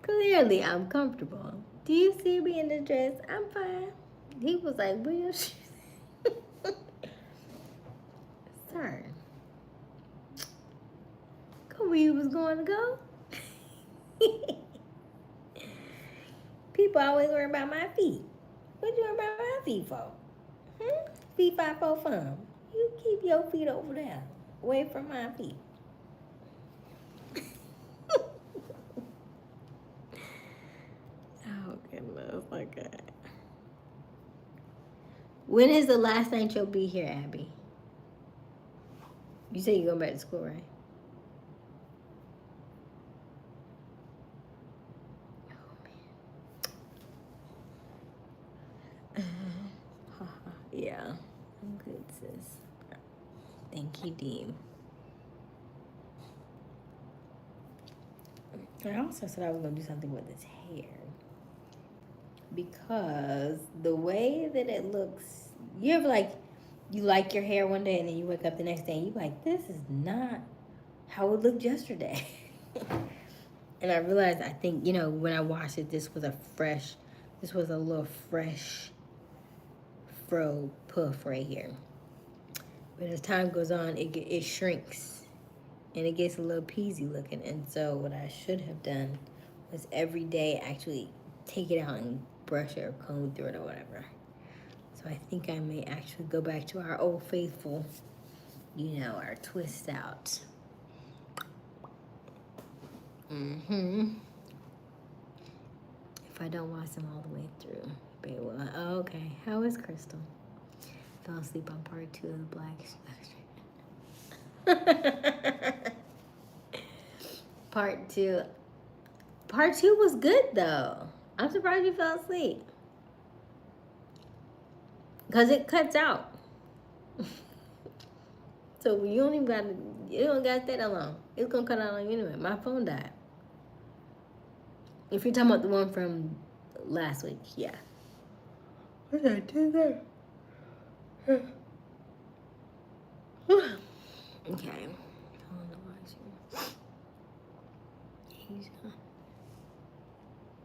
Clearly, I'm comfortable. Do you see me in the dress? I'm fine. He was like, where your shoes? Sir, go where you was going to go? People always worry about my feet. What you worry about my feet for? Feet 5 4 fun. You keep your feet over there, away from my feet. Oh goodness, okay. When is the last night you'll be here, Abby? You say you're going back to school, right? Oh man. Yeah, I'm good, sis. Thank you, Dean. I also said I was gonna do something with his hair because the way that it looks, you ever like you like your hair one day and then you wake up the next day and you're like, this is not how it looked yesterday. And I realized, I think, you know, when I washed it, this was a little fresh fro puff right here. But as time goes on, it shrinks and it gets a little peasy looking. And so what I should have done was every day actually take it out and brush it or comb through it or whatever. So I think I may actually go back to our old faithful, you know, our twist out. If I don't watch them all the way through. But well, oh, okay. How is Crystal? Fell asleep on part 2 of the Black. Part 2. Part 2 was good though. I'm surprised you fell asleep. Cause it cuts out. So you don't gotta stay that long. It's gonna cut out on you anyway. My phone died. If you're talking about the one from last week, yeah. What did I do there? Okay.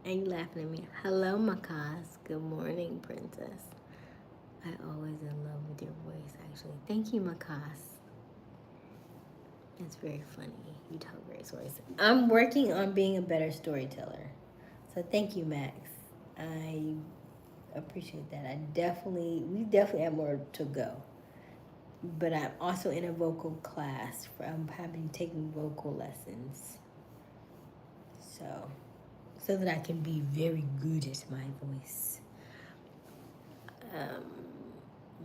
Are you laughing at me? Hello, Makas. Good morning, princess. I always in love with your voice, actually. Thank you, Makas. That's very funny. You tell great stories. I'm working on being a better storyteller. So thank you, Max. I appreciate that. We definitely have more to go. But I'm also in a vocal class. I'm taking vocal lessons. So that I can be very good at my voice.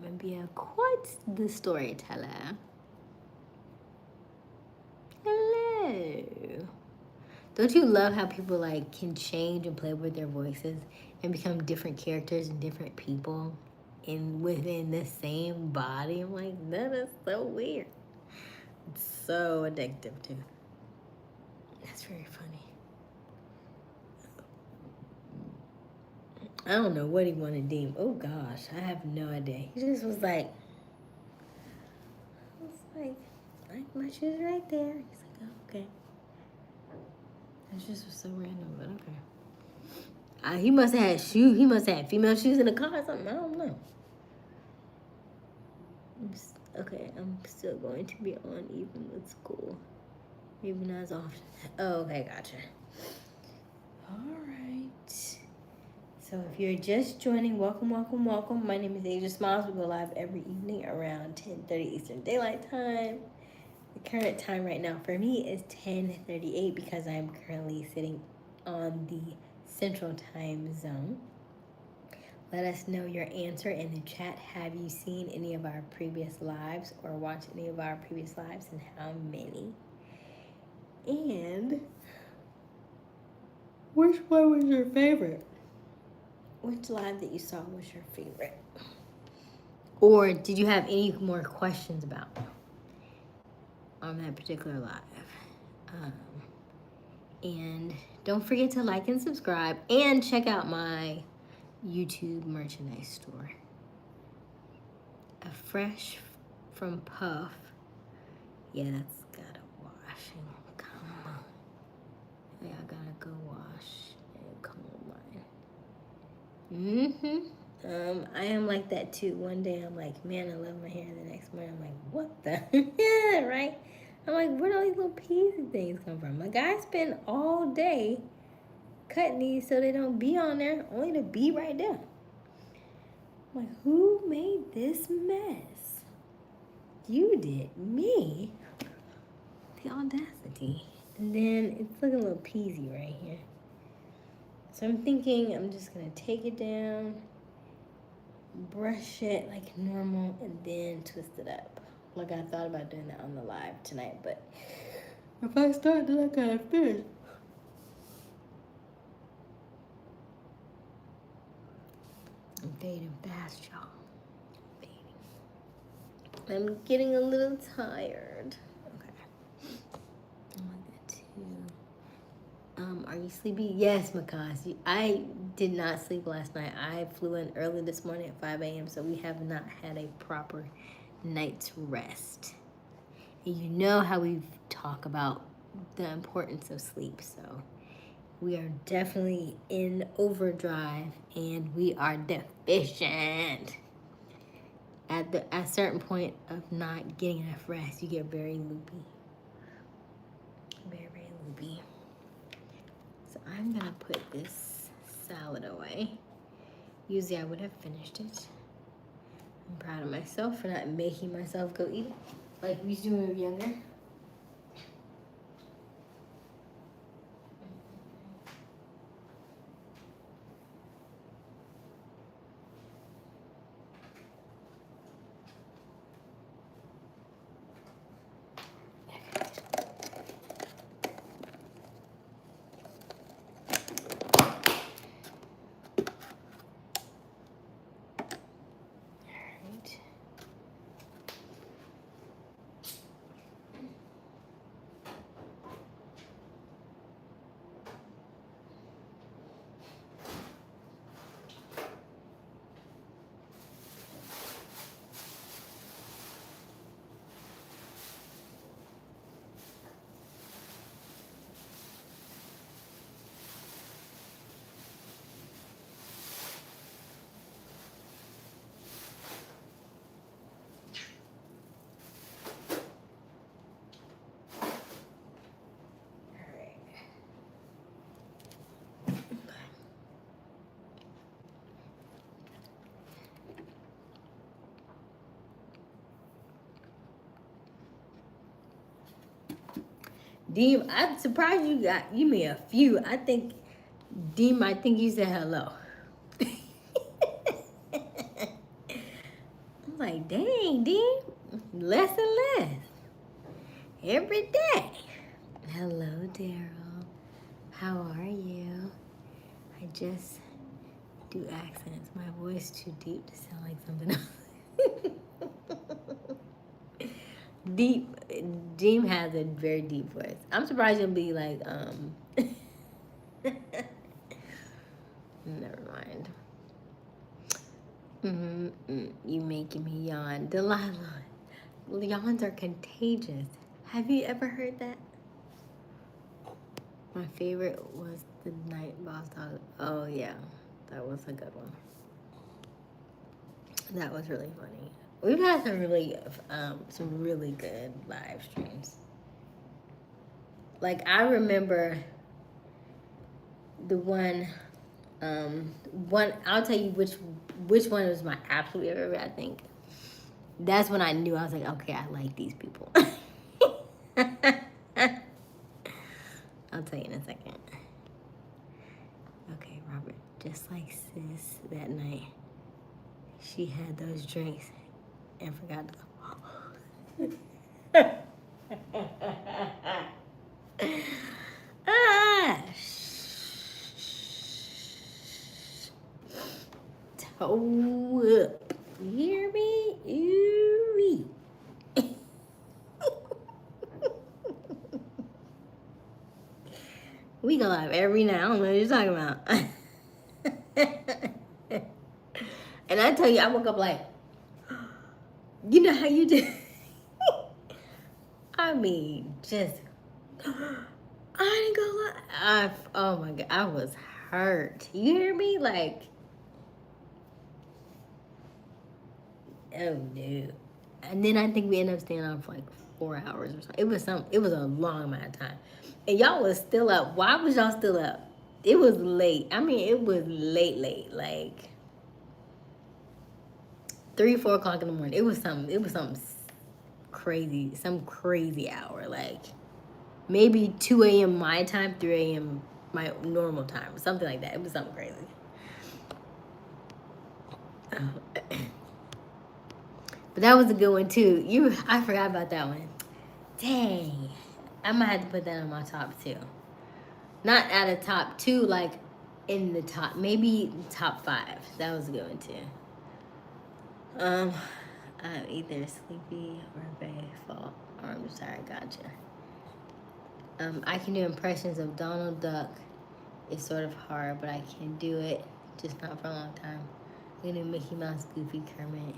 Maybe I'm quite the storyteller. Hello. Don't you love how people like can change and play with their voices and become different characters and different people within the same body? I'm like, that is so weird. It's so addictive too. That's very funny. I don't know what he wanted to deem. Oh gosh, I have no idea. He just was like, my shoes right there. He's like, oh, okay. It just was so random, but okay. He must have had shoes. He must have had female shoes in the car or something. I don't know. I'm still going to be on even with school. Maybe not as often. Oh, okay, gotcha. All right. So if you're just joining, welcome, welcome, welcome. My name is Aysia Smiles. We go live every evening around 10:30 Eastern Daylight Time. The current time right now for me is 10:38 because I'm currently sitting on the Central Time Zone. Let us know your answer in the chat. Have you seen any of our previous lives or watched any of our previous lives, and how many? And which one was your favorite? Which live that you saw was your favorite? Or did you have any more questions about on that particular live? And don't forget to like and subscribe and check out my YouTube merchandise store. A fresh from Puff. Yeah, that's gotta wash. Come on. Yeah, I gotta go wash and come on. I am like that too. One day I'm like, man, I love my hair. The next morning I'm like, what the? Yeah, right? I'm like, where do all these little piecey things come from? Like, I spend all day cutting these so they don't be on there, only to be right there. I'm like, who made this mess? You did. Me? The audacity. And then it's looking a little peasy right here. So I'm thinking I'm just going to take it down, brush it like normal, and then twist it up. Like, I thought about doing that on the live tonight, but if I start, then I gotta finish. I'm fading fast, y'all. I'm getting a little tired. Okay. I like that too. Are you sleepy? Yes, Makas. I did not sleep last night. I flew in early this morning at 5 a.m., so we have not had a proper night's rest. And you know how we talk about the importance of sleep, so we are definitely in overdrive and we are deficient. At a certain point of not getting enough rest, you get very loopy. Very, very loopy. So I'm gonna put this salad away. Usually I would have finished it. I'm proud of myself for not making myself go eat it like we used to do when we were younger. Deem, I'm surprised you made a few. I think Deem, I think you said hello. I'm like, dang, Deem, less and less every day. Hello, Daryl. How are you? I just do accents. My voice too deep to sound like something else. Deep. Deem has a very deep voice. I'm surprised you'll be like, never mind. You making me yawn. Delilah. Yawns are contagious. Have you ever heard that? My favorite was the night boss dog. Oh yeah, that was a good one. That was really funny. We've had some really good live streams. Like, I remember the one, I'll tell you which one was my absolute favorite, I think. That's when I knew, I was like, okay, I like these people. I'll tell you in a second. Okay, Robert, just like sis that night, she had those drinks and forgot to come ah, toe up. You hear me? Ooh-wee. We go live every now. I don't know what you're talking about. And I tell you, I woke up like, you know how you do? I mean, just, I didn't go live. Oh my God, I was hurt. You hear me? Like, oh no. And then I think we ended up staying on for like 4 hours or something. It was a long amount of time. And y'all was still up. Why was y'all still up? It was late. I mean, it was late. Like 3, 4 o'clock in the morning. It was something crazy. Some crazy hour. Like maybe 2 a.m. my time, 3 a.m. my normal time. Something like that. It was something crazy. But that was a good one too. I forgot about that one. Dang. I might have to put that on my top 2. Not at a top 2, like in the top, maybe top 5. That was a good one too. I'm either sleepy or very full. Or I'm sorry, gotcha. I can do impressions of Donald Duck. It's sort of hard, but I can do it, just not for a long time. I'm gonna do Mickey Mouse, Goofy, Kermit,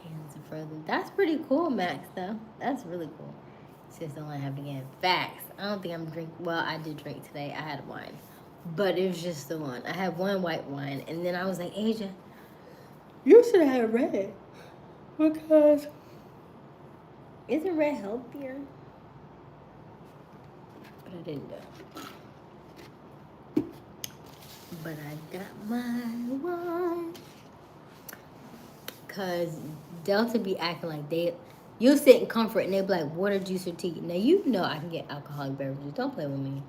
Hands and Frozen. That's pretty cool, Max, though. That's really cool. Since I have again. Facts. I don't think I'm drinking. Well, I did drink today. I had wine. But it was just the one. I had one white wine. And then I was like, Aysia, you should have had red. Because isn't red healthier? But I didn't do. But I got my wine. Because Delta be acting like you'll sit in comfort and they'll be like, water, juice, or tea. Now, you know I can get alcoholic beverages. Don't play with me.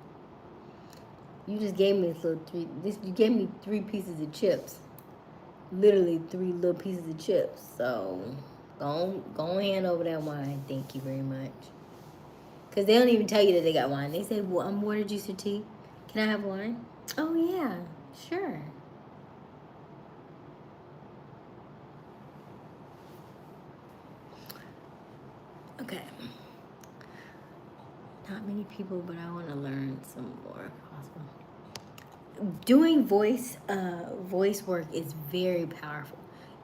You just gave me you gave me 3 pieces of chips. Literally 3 little pieces of chips. So, go hand over that wine. Thank you very much. Because they don't even tell you that they got wine. They say, well, I'm water, juice, or tea. Can I have wine? Oh, yeah. Sure. Okay. Not many people, but I want to learn some more if possible. Doing voice work is very powerful.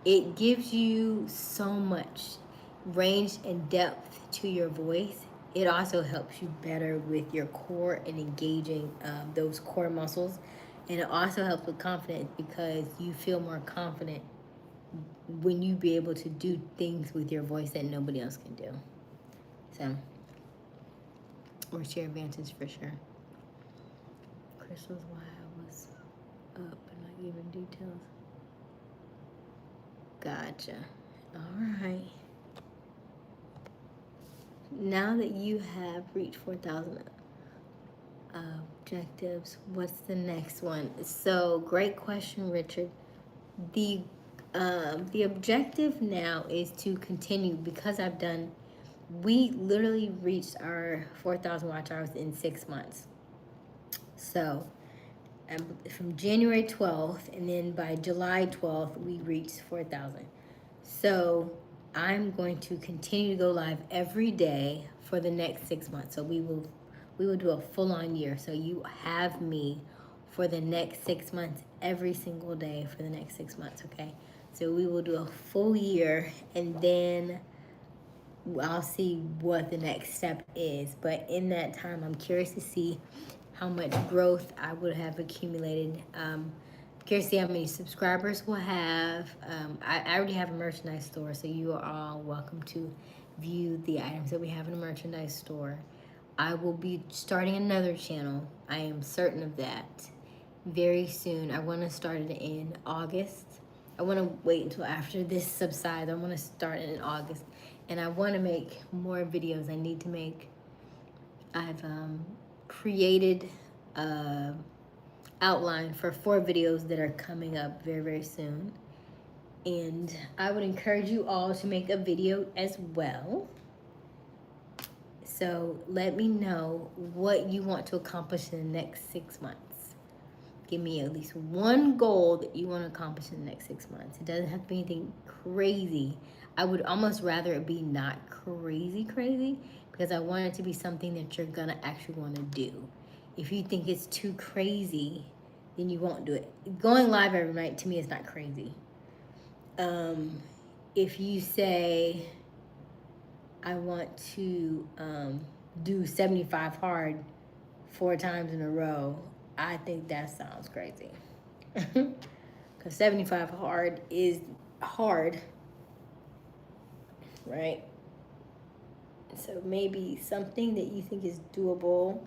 It gives you so much range and depth to your voice. It also helps you better with your core and engaging those core muscles. And it also helps with confidence because you feel more confident when you be able to do things with your voice that nobody else can do. So, or share advantage for sure. Crystal's why I was up and not giving details. Gotcha. All right. Now that you have reached 4,000 objectives, what's the next one? So, great question, Richard. The objective now is to continue because we literally reached our 4,000 watch hours in 6 months. So from January 12th and then by July 12th, we reached 4,000. So I'm going to continue to go live every day for the next 6 months. So we will do a full-on year. So you have me for the next 6 months, every single day for the next 6 months, okay? So we will do a full year and then I'll see what the next step is. But in that time, I'm curious to see how much growth I would have accumulated. Curious to see how many subscribers we'll have. I already have a merchandise store, so you are all welcome to view the items that we have in the merchandise store. I will be starting another channel. I am certain of that. Very soon. I want to start it in August. I want to wait until after this subsides. I want to start it in August. And I want to make more videos. I need to make... I've created a outline for 4 videos that are coming up very, very soon. And I would encourage you all to make a video as well. So let me know what you want to accomplish in the next 6 months. Give me at least one goal that you want to accomplish in the next 6 months. It doesn't have to be anything crazy. I would almost rather it be not crazy, because I want it to be something that you're gonna actually want to do. If you think it's too crazy, then you won't do it. Going live every night, to me, is not crazy. If you say, I want to do 75 hard 4 times in a row, I think that sounds crazy. Because 75 hard is hard, right? So maybe something that you think is doable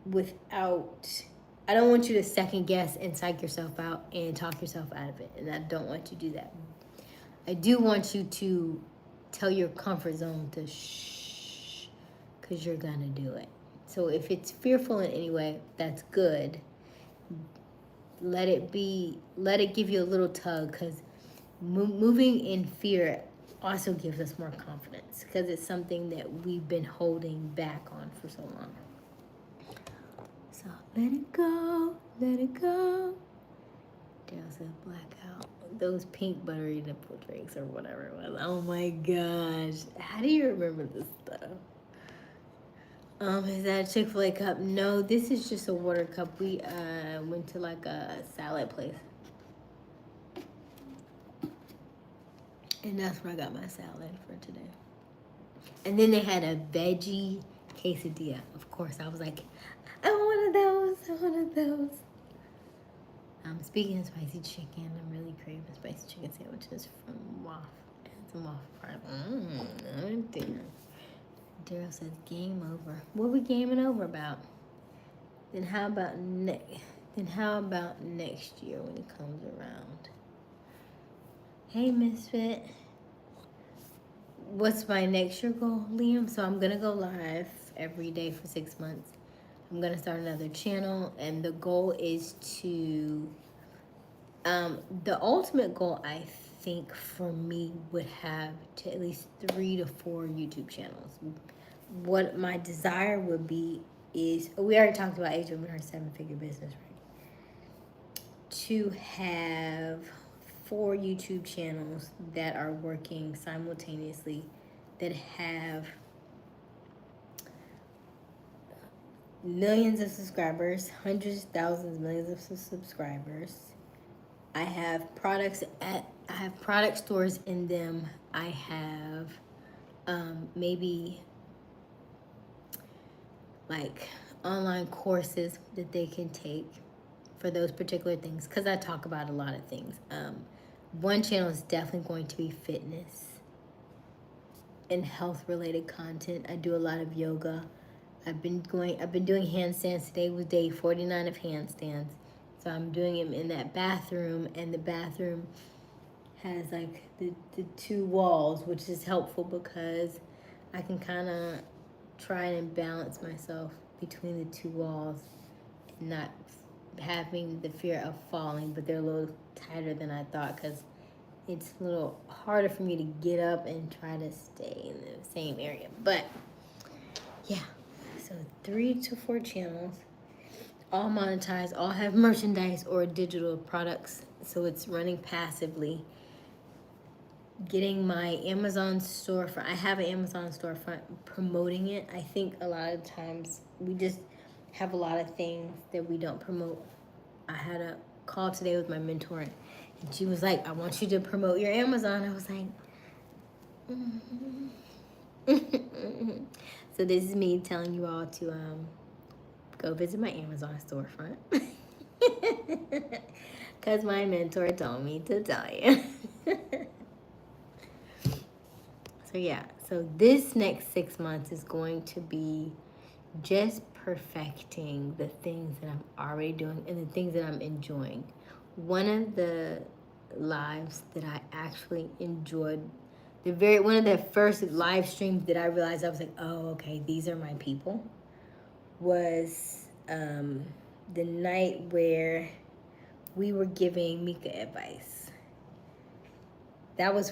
without... I don't want you to second guess and psych yourself out and talk yourself out of it. And I don't want you to do that. I do want you to tell your comfort zone to shh, because you're gonna do it. So if it's fearful in any way, that's good. Let it give you a little tug, because moving in fear also gives us more confidence, because it's something that we've been holding back on for so long. So let it go, let it go. Daryl said blackout. Those pink buttery nipple drinks or whatever it was. Oh my gosh. How do you remember this stuff? Is that a Chick-fil-A cup? No, this is just a water cup. We went to like a salad place. And that's where I got my salad for today. And then they had a veggie quesadilla. Of course, I was like, I want one of those. I want one of those. Speaking of spicy chicken, I'm really craving spicy chicken sandwiches from Waffle. Some Waffle Fries. Oh dear. Daryl says game over. What are we gaming over about? Then how about next year when it comes around? Hey Misfit. What's my next year goal, Liam? So I'm gonna go live every day for 6 months. I'm gonna start another channel, and the goal is to the ultimate goal, I think, for me would have to at least 3 to 4 YouTube channels. What my desire would be is, we already talked about Aysia with her 7-figure business, right? To have 4 YouTube channels that are working simultaneously, that have millions of subscribers, hundreds, thousands, millions of subscribers. I have product stores in them. I have maybe like online courses that they can take for those particular things, because I talk about a lot of things. One channel is definitely going to be fitness and health related content. I do a lot of yoga. I've been doing handstands. Today was day 49 of handstands. So I'm doing them in that bathroom, and the bathroom has like the 2 walls, which is helpful because I can kind of try and balance myself between the 2 walls and not having the fear of falling, but they're a little tighter than I thought, because it's a little harder for me to get up and try to stay in the same area. But yeah, so 3 to 4 channels, all monetized, all have merchandise or digital products, so it's running passively. Getting my Amazon storefront. I have an Amazon storefront, promoting it. I think a lot of times we just have a lot of things that we don't promote. I had a call today with my mentor, and she was like, I want you to promote your Amazon. I was like, So this is me telling you all to go visit my Amazon storefront. Because my mentor told me to tell you. So yeah, so this next 6 months is going to be just perfecting the things that I'm already doing and the things that I'm enjoying. One of the lives that I actually enjoyed, one of the first live streams that I realized I was like, oh, okay, these are my people, was the night where we were giving Mika advice. That was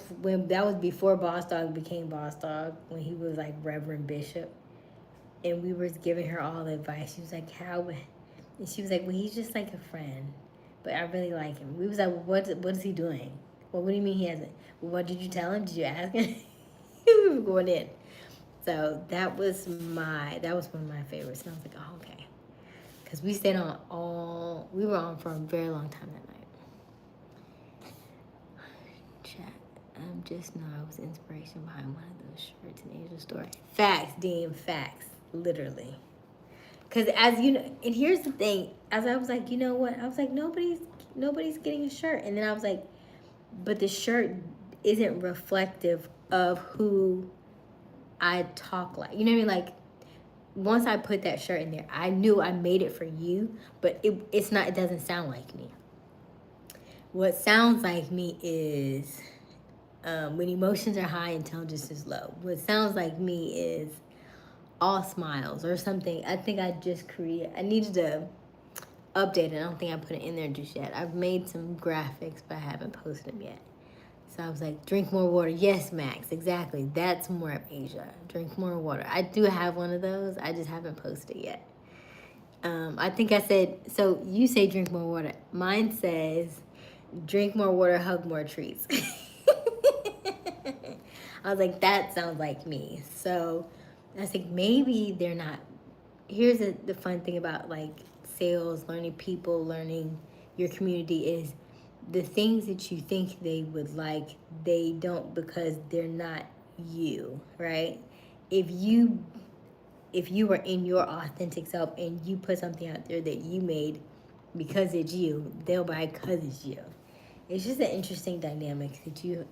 before Boss Dog became Boss Dog, when he was like Reverend Bishop, and we were giving her all the advice. She was like, how? And she was like, well, he's just like a friend, but I really like him. We was like, well, what is he doing? Well, what do you mean he hasn't? Well, what did you tell him? Did you ask him? We were going in. So that was one of my favorites. And I was like, oh, okay. Because we we were on for a very long time that night. Chat. Just know I was inspiration behind one of those shirts in Asia's story. Facts, Dean, facts. Literally. Because as you know, and here's the thing, as I was like, you know what? I was like, nobody's getting a shirt. And then I was like, but the shirt isn't reflective of who I talk like. You know what I mean? Like, once I put that shirt in there, I knew I made it for you, but it doesn't sound like me. What sounds like me is when emotions are high, intelligence is low. What sounds like me is all smiles or something. I think I needed to update it. I don't think I put it in there just yet. I've made some graphics, but I haven't posted them yet. So I was like, drink more water. Yes, Max, exactly. That's more of Asia. Drink more water. I do have one of those. I just haven't posted yet. I think I said, so you say drink more water. Mine says, drink more water, hug more trees. I was like, that sounds like me. So I was like, maybe they're not. Here's the fun thing about like sales, learning people, learning your community is the things that you think they would like, they don't, because they're not you, right? If you were in your authentic self and you put something out there that you made because it's you, they'll buy it because it's you. It's just an interesting dynamic that you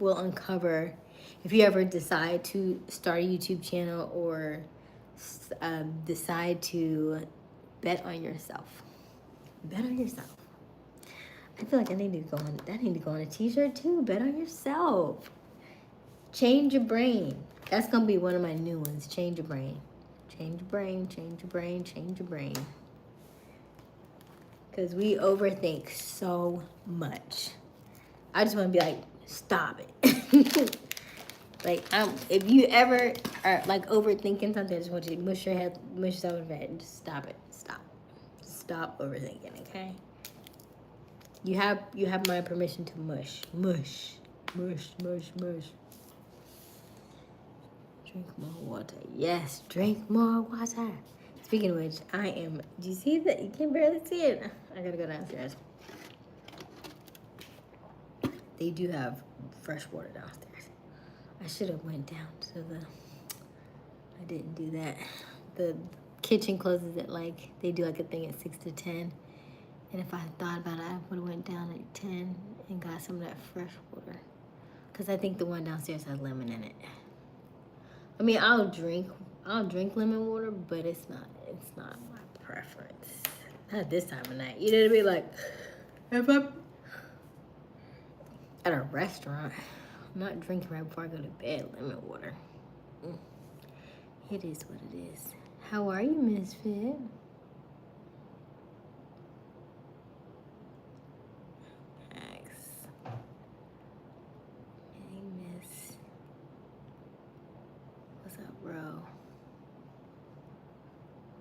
will uncover if you ever decide to start a YouTube channel or decide to bet on yourself. Bet on yourself. I feel like I need to go on a t-shirt too. Bet on yourself. Change your brain. That's gonna be one of my new ones. Change your brain. Change your brain, change your brain, change your brain. Because we overthink so much. I just want to be like, stop it. Like, if you ever are like overthinking something, I just want you to mush yourself in bed and just stop it. Stop overthinking, okay? You have my permission to mush. Mush. Drink more water. Yes, drink more water. Speaking of which, do you see that? You can barely see it. I gotta go downstairs. They do have fresh water downstairs. I should have went down to I didn't do that. The kitchen closes at they do a thing at 6 to 10. And if I had thought about it, I would have went down at 10 and got some of that fresh water. Because I think the one downstairs has lemon in it. I mean, I'll drink lemon water, but it's not my preference. Not this time of night. You know what I mean? Like, if I'm at a restaurant, I'm not drinking right before I go to bed lemon water. It is what it is. How are you, Misfit?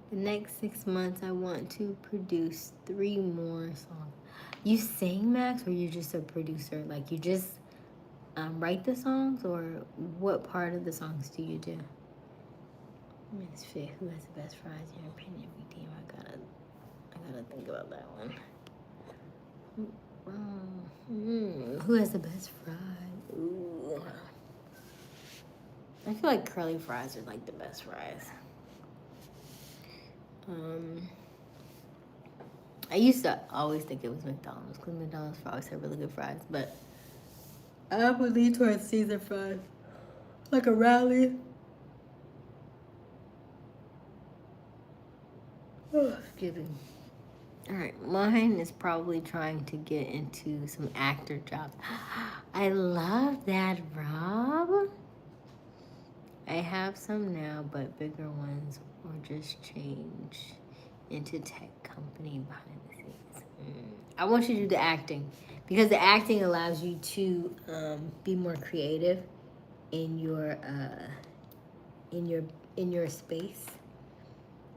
The next 6 months, I want to produce 3 more songs. You sing, Max, or you're just a producer? Like, you just write the songs, or what part of the songs do you do? Misfit, who has the best fries in your opinion? Redeem, I gotta think about that one. Who has the best fries? Ooh. I feel like curly fries are like the best fries. I used to always think it was McDonald's because McDonald's fries have really good fries, but I would lean towards Caesar fries, like a rally. Oh, excuse me. All right, mine is probably trying to get into some actor jobs. I love that, Rob. I have some now, but bigger ones, or just change into tech company behind the scenes. I want you to do the acting because the acting allows you to be more creative in in your in your space,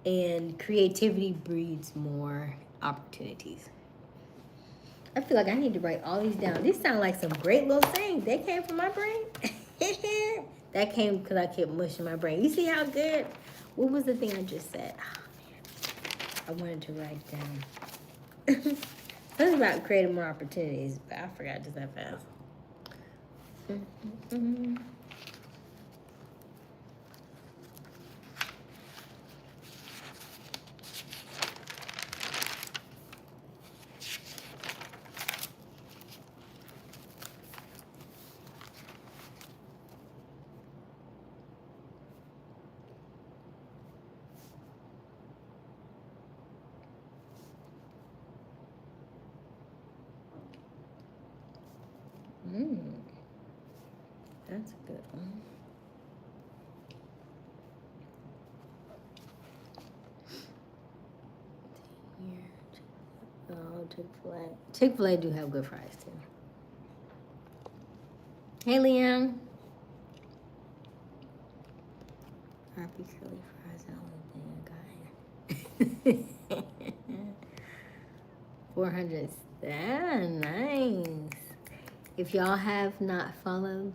and creativity breeds more opportunities. I feel like I need to write all these down. These sound like some great little things. They came from my brain. That came because I kept mushing my brain. You see how good? What was the thing I just said? Oh, man. I wanted to write down. Something about creating more opportunities, but I forgot just that fast. That's a good one. Oh, Chick-fil-A. Chick-fil-A do have good fries too. Hey, Liam. Happy curly fries. I love that guy. 400. Nice. If y'all have not followed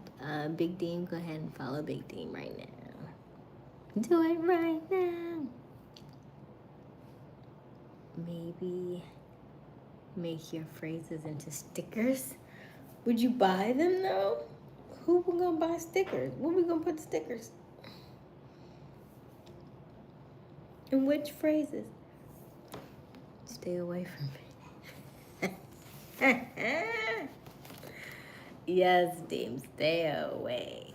Big Dean, go ahead and follow Big Dean right now. Do it right now. Maybe make your phrases into stickers. Would you buy them though? Who we gonna buy stickers? Where we gonna put stickers? And which phrases? Stay away from me. Yes, Deem, stay away.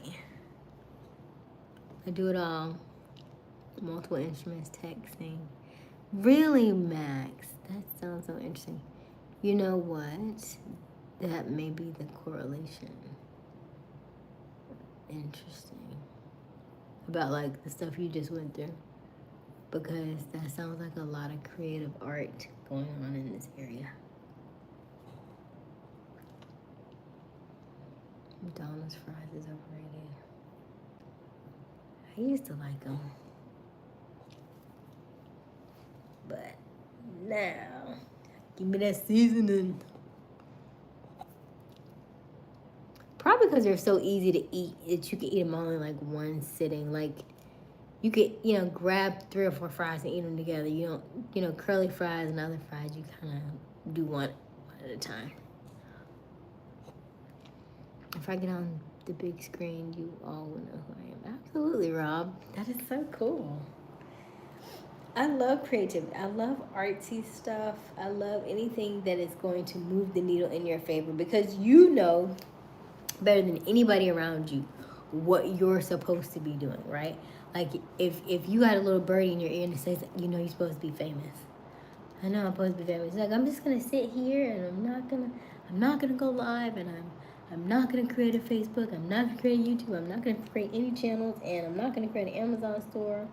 I do it all. Multiple instruments, texting. Really, Max? That sounds so interesting. You know what? That may be the correlation. Interesting. About like the stuff you just went through. Because that sounds like a lot of creative art going on in this area. McDonald's fries is overrated. I used to like them. But now, give me that seasoning. Probably because they're so easy to eat that you can eat them all in like one sitting. Like, you could, grab 3 or 4 fries and eat them together. You don't, curly fries and other fries, you kind of do one at a time. If I get on the big screen, you all will know who I am. Absolutely, Rob. That is so cool. I love creativity. I love artsy stuff. I love anything that is going to move the needle in your favor because you know better than anybody around you what you're supposed to be doing, right? Like if you got a little birdie in your ear and it says, you're supposed to be famous. I know I'm supposed to be famous. It's like, I'm just gonna sit here and I'm not gonna go live, and I'm not gonna create a Facebook. I'm not gonna create a YouTube. I'm not gonna create any channels, and I'm not gonna create an Amazon store.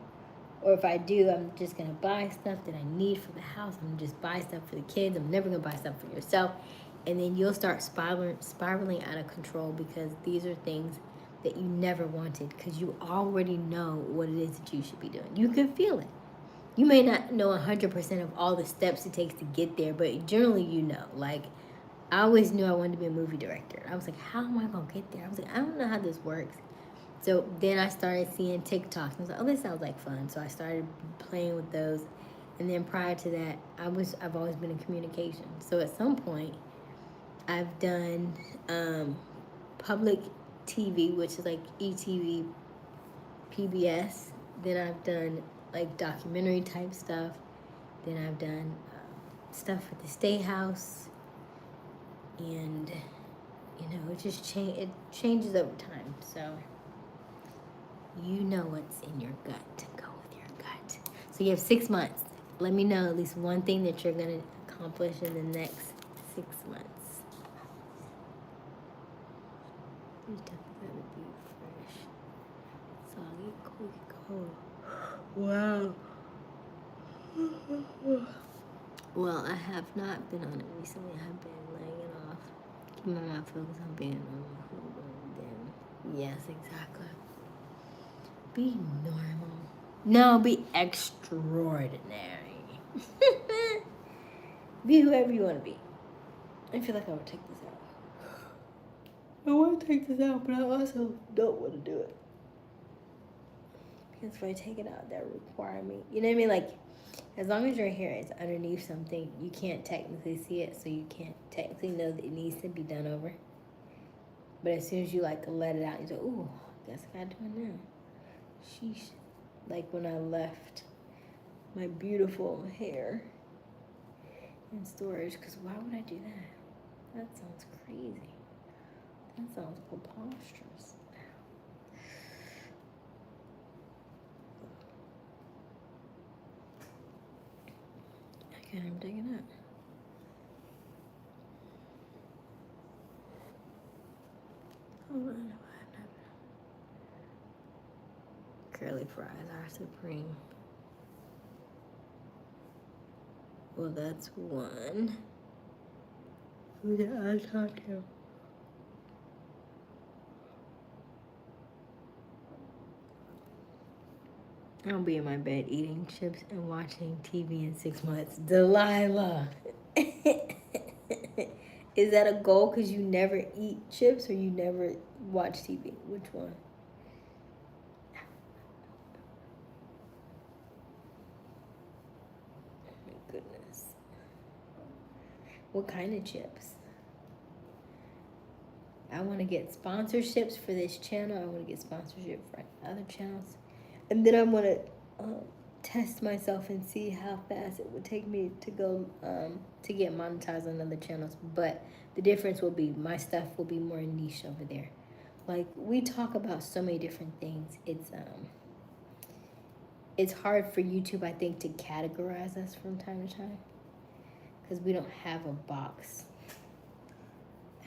Or if I do, I'm just gonna buy stuff that I need for the house. I'm gonna just buy stuff for the kids. I'm never gonna buy stuff for yourself. And then you'll start spiraling out of control because these are things that you never wanted because you already know what it is that you should be doing. You can feel it. You may not know 100% of all the steps it takes to get there, but generally you know. Like, I always knew I wanted to be a movie director. I was like, how am I gonna get there? I was like, I don't know how this works. So then I started seeing TikToks. And I was like, oh, this sounds like fun. So I started playing with those. And then prior to that, I've always been in communication. So at some point, I've done public TV, which is like ETV, PBS. Then I've done like documentary type stuff. Then I've done stuff at the State House. And, it just it changes over time. So you know what's in your gut. Go with your gut. So you have 6 months. Let me know at least one thing that you're going to accomplish in the next 6 months. You definitely gotta be fresh. Soggy, quick, cold. Wow. Well, I have not been on it recently. I have been laying it off. Keep my mind focused on being on my food. Yes, exactly. Be normal. No, be extraordinary. Be whoever you want to be. I feel like I would take this out. I want to take this out, but I also don't want to do it. Because if I take it out, that would require me. You know what I mean? Like, as long as your hair is underneath something, you can't technically see it, so you can't technically know that it needs to be done over. But as soon as you like let it out, you say, "Ooh, I guess I gotta do it now." Sheesh. Like when I left my beautiful hair in storage, because why would I do that? That sounds crazy. That sounds preposterous. Okay, I'm digging it. Hold on. Curly fries are supreme. Well, that's one. Who did I talk to? I'll be in my bed eating chips and watching TV in 6 months. Delilah. Is that a goal because you never eat chips or you never watch TV? Which one? Oh my goodness. What kind of chips? I want to get sponsorships for this channel. I want to get sponsorship for other channels. And then I want to test myself and see how fast it would take me to go to get monetized on other channels. But the difference will be my stuff will be more niche over there. Like, we talk about so many different things. It's hard for YouTube, I think, to categorize us from time to time because we don't have a box.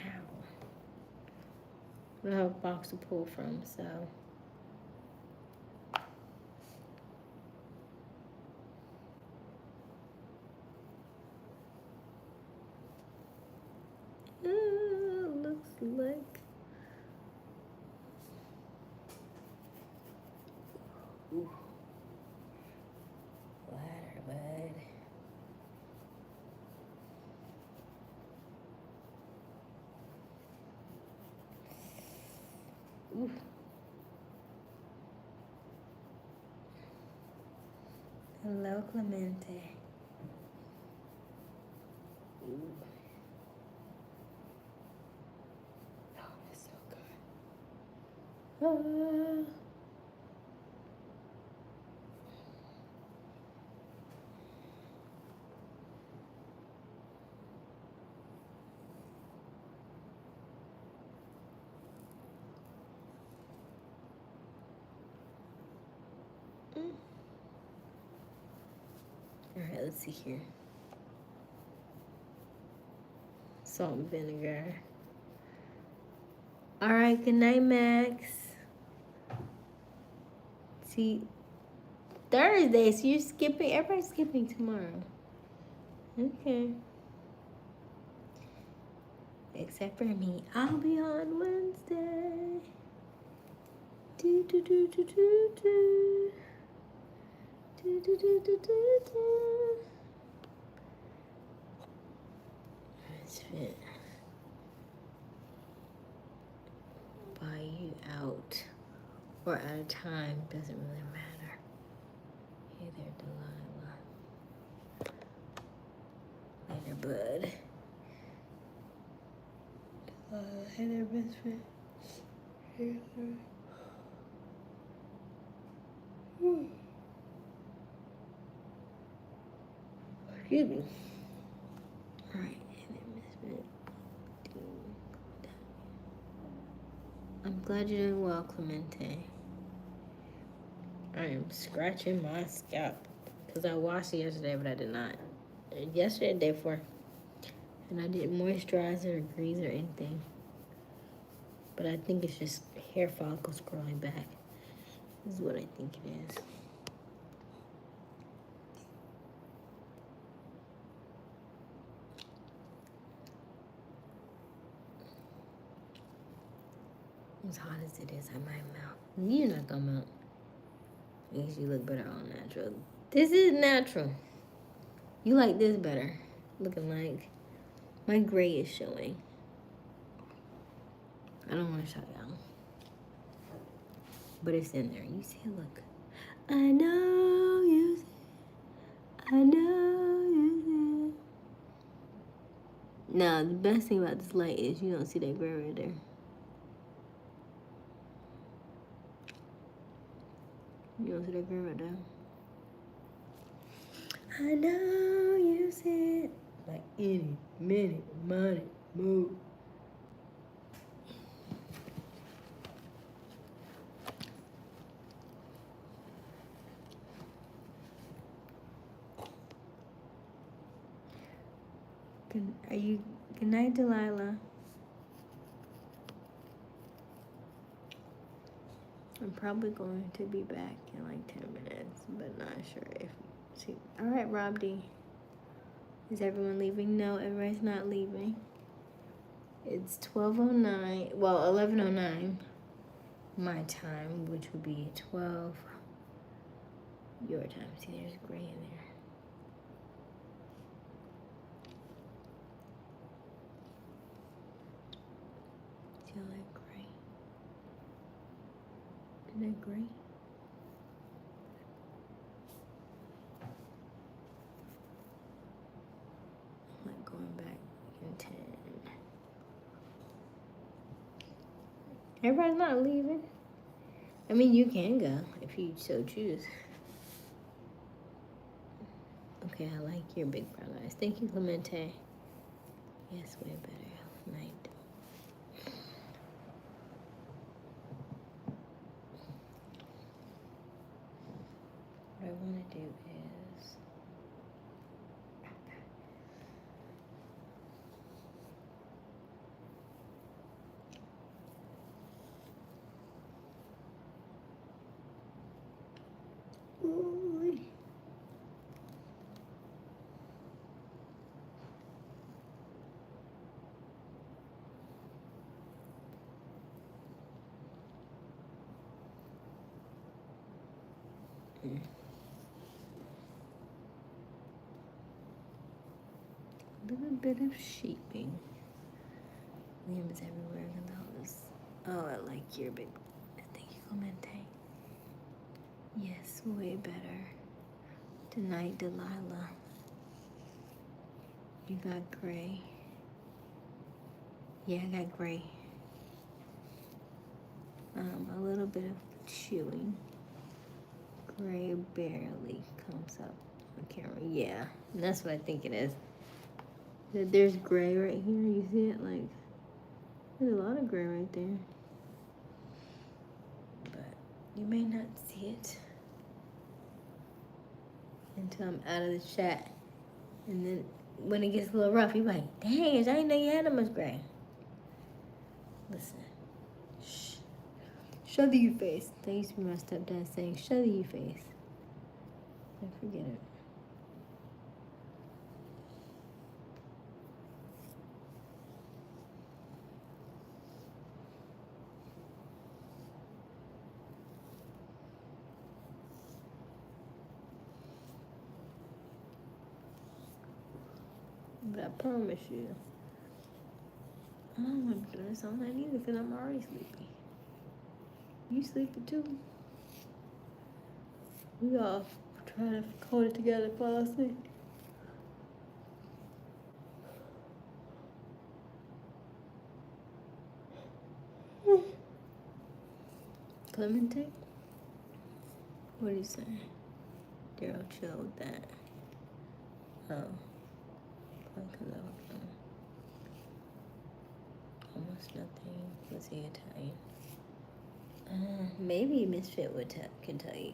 Ow. We don't have a box to pull from, so. Looks like. Ooh. Ladder, bud. Ooh. Hello, Clemente. Ooh. Oh, that's so good. All right, let's see here. Salt and vinegar. All right, good night, Max. See, Thursday, so you're skipping. Everybody's skipping tomorrow. Okay. Except for me. I'll be on Wednesday. Do, do, do, do, do, do. Do, do, do, do, do, do. Let's fit. Buy you out or at a time, doesn't really matter. Hey there, Delilah. Later, bud. Hey there, best friend. Hey there. Excuse me. All right, hey there, best friend. I'm glad you're doing well, Clemente. I am scratching my scalp. Because I washed it yesterday, but I did not. Yesterday, the day before. And I didn't moisturize it or grease or anything. But I think it's just hair follicles growing back. This is what I think it is. As hot as it is, I might melt. You're not gonna melt. Makes you look better all natural. This is natural. You like this better. Looking like my gray is showing. I don't want to show y'all. But it's in there. You see it? Look. I know you see it. I know you see it. Now, the best thing about this light is you don't see that gray right there. You don't see that gray right there? I know you see it. Like any minute, money, move. Good night, Delilah. I'm probably going to be back in like 10 minutes, but not sure if. See. All right, Rob D. Is everyone leaving? No, everybody's not leaving. It's 12:09. Well, 11:09 my time, which would be 12 your time. See, there's gray in there. See all that gray? Isn't that gray? I'm like going back in 10. Everybody's not leaving. I mean, you can go if you so choose. Okay, I like your big brown eyes. Thank you, Clemente. Yes, way better. Night. What I want to do is a little bit of shaping. Liam is everywhere. Oh, I like your big. Thank you, Clemente. Yes, way better. Tonight, Delilah. You got gray. Yeah, I got gray. A little bit of chewing. Gray barely comes up on camera. Yeah, that's what I think it is. There's gray right here. You see it? Like, there's a lot of gray right there. But you may not see it until I'm out of the chat. And then when it gets a little rough, you're like, dang, I didn't know you had that much gray. Listen. Shh. Show the you face. That used to be my stepdad saying, show the you face. I forget it. But I promise you, I don't want to do this all night either because I'm already sleepy. You sleepy too? We all try to hold it together, fall asleep. Clemente? What do you say? Daryl, chill with that. Oh. Probably because I was almost nothing. Was he Italian? Maybe Misfit can tell you.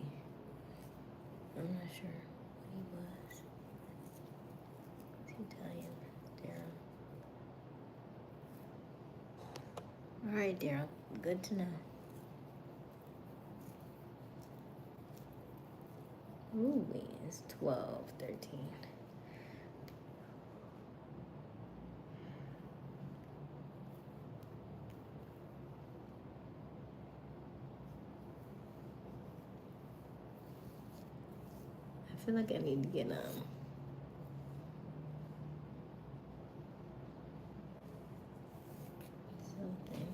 I'm not sure. he was. He's Italian, Daryl. All right, Daryl. Good to know. Ooh, it's 12, 13. I feel like I need to get something.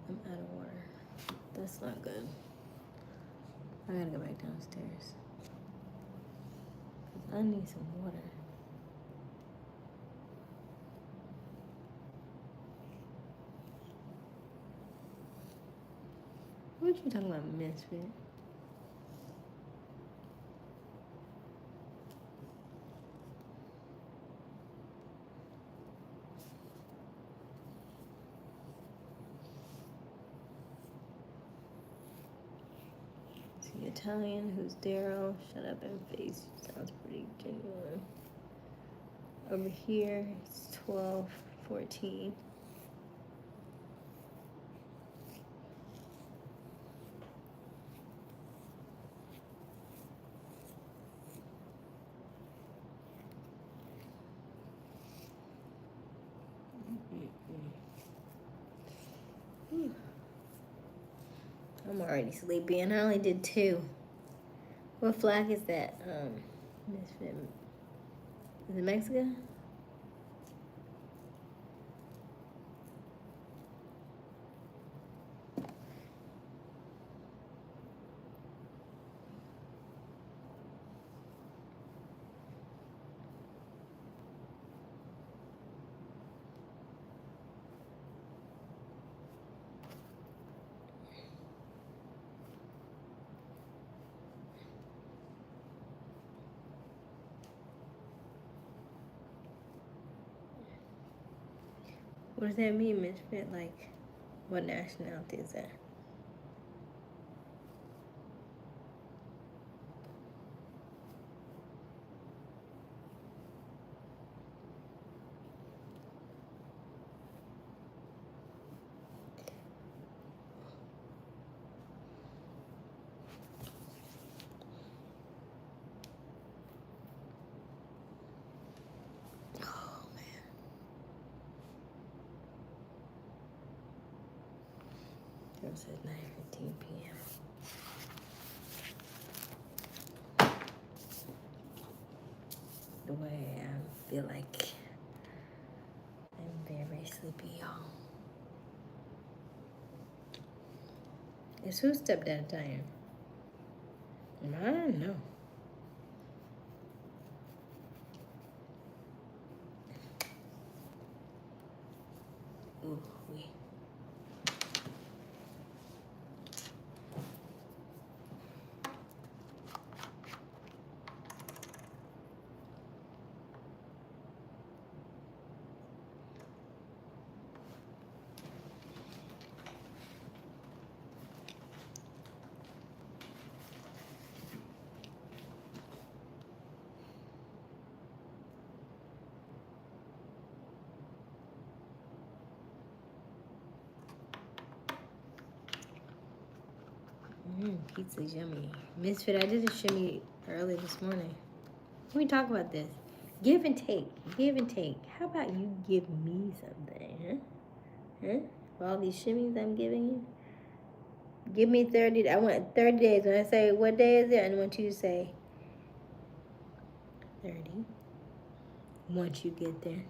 I'm out of water. That's not good. I gotta go back downstairs. I need some water. What you talking about, misfit? The Italian, who's Daryl. Shut up and face. Sounds pretty genuine. Over here, it's 12, 14. I'm already sleepy, and I only did 2. What flag is that? Misfit. Is it Mexico? What does that mean, misfit? Like, what nationality is that? Oh, man. It says 9:15 p.m. The way I feel like I'm very sleepy, y'all. Is who stepdad Italian? I don't know. Ooh, wee. Pizza's yummy. Misfit, I did a shimmy early this morning. Let me talk about this. Give and take. Give and take. How about you give me something, huh? For all these shimmies I'm giving you? Give me 30. I want 30 days. When I say, what day is it? I want you to say 30. Once you get there.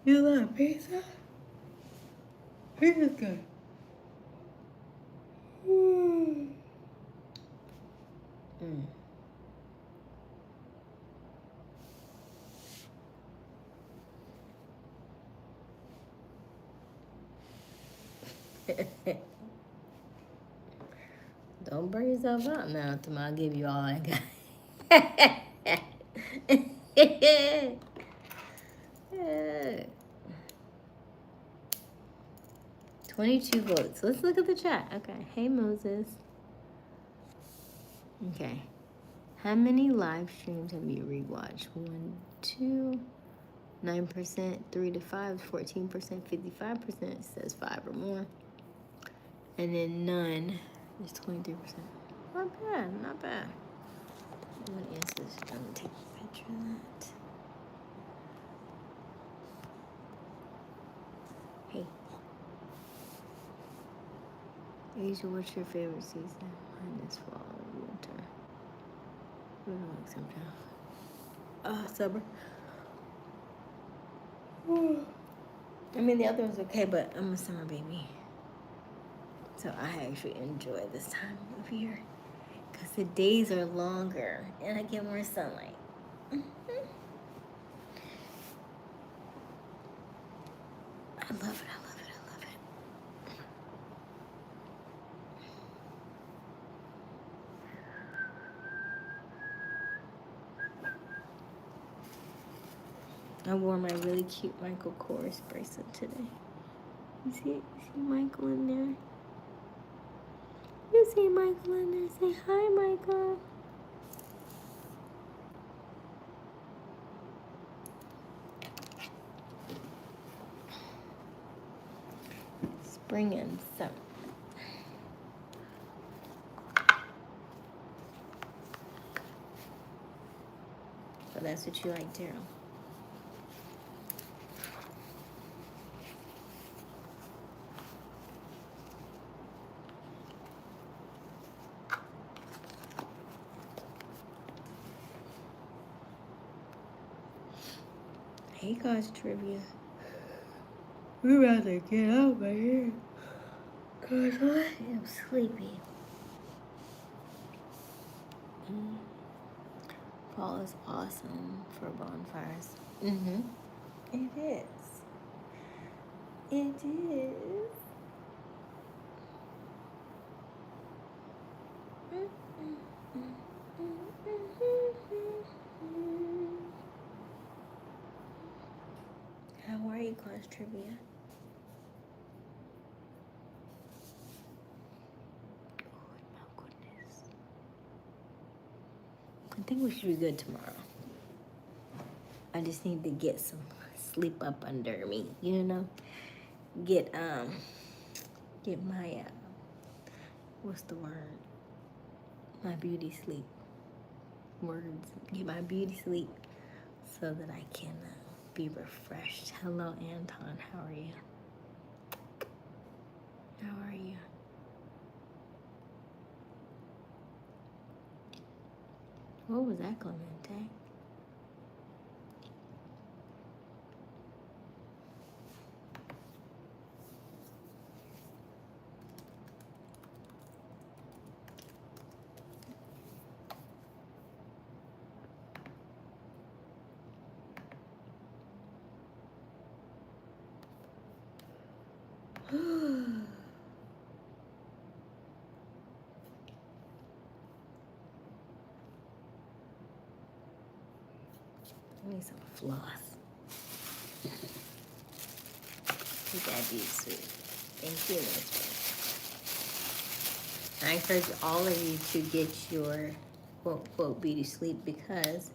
You love pizza? Pizza's good. Don't burn yourself out now. Tomorrow I'll give you all I got. 22 votes. Let's look at the chat. Okay. Hey, Moses. Okay. How many live streams have you rewatched? 1, 2, 9%, 3 to 5, 14%, 55% says 5 or more. And then none is 23%. Not bad, not bad. I'm gonna answer this. I'm gonna take a picture of that. Hey. Asia, what's your favorite season? Mine is fall or winter. We don't like sometimes. Summer. I mean, the other one's okay, but I'm a summer baby. So I actually enjoy this time of year because the days are longer and I get more sunlight. I love it, I love it, I love it. I wore my really cute Michael Kors bracelet today. You see it? You see Michael in there? You see Michael in there? Say hi, Michael. Spring and summer. So that's what you like, Daryl. Hey, guys, trivia. We'd rather get out of here. Cause I am sleepy. Fall is awesome for bonfires. It is. It is. How are you, class trivia? Oh my goodness. I think we should be good tomorrow. I just need to get some sleep up under me, you know? Get my what's the word? My beauty sleep. Words. Get my beauty sleep so that I can be refreshed. Hello, Anton. How are you? How are you? What was that, Clemente? I need some floss. Look at these sweet. Thank you, Miss. I encourage all of you to get your quote beauty sleep because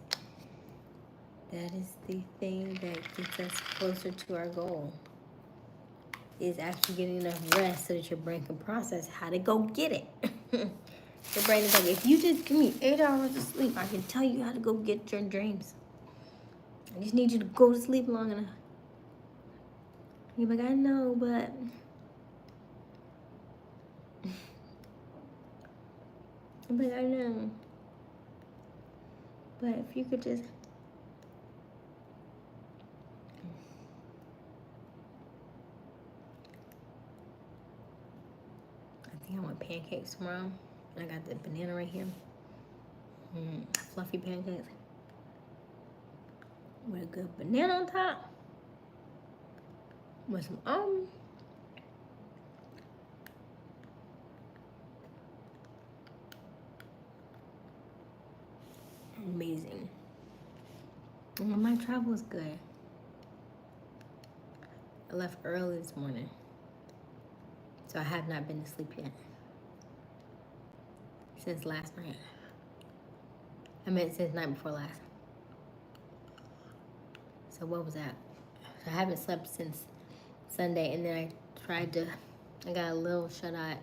that is the thing that gets us closer to our goal. Is actually getting enough rest so that your brain can process how to go get it. Your brain is like, if you just give me 8 hours of sleep, I can tell you how to go get your dreams. I just need you to go to sleep long enough. You're like, I know, but I'm like, I know. But if you could just I think I want pancakes tomorrow. I got the banana right here. Fluffy pancakes. With a good banana on top. With some almonds. amazing. And my travel was good. I left early this morning, so I have not been to sleep yet since last night. I meant since night before last. So what was that? So I haven't slept since Sunday, and then I got a little shut-eye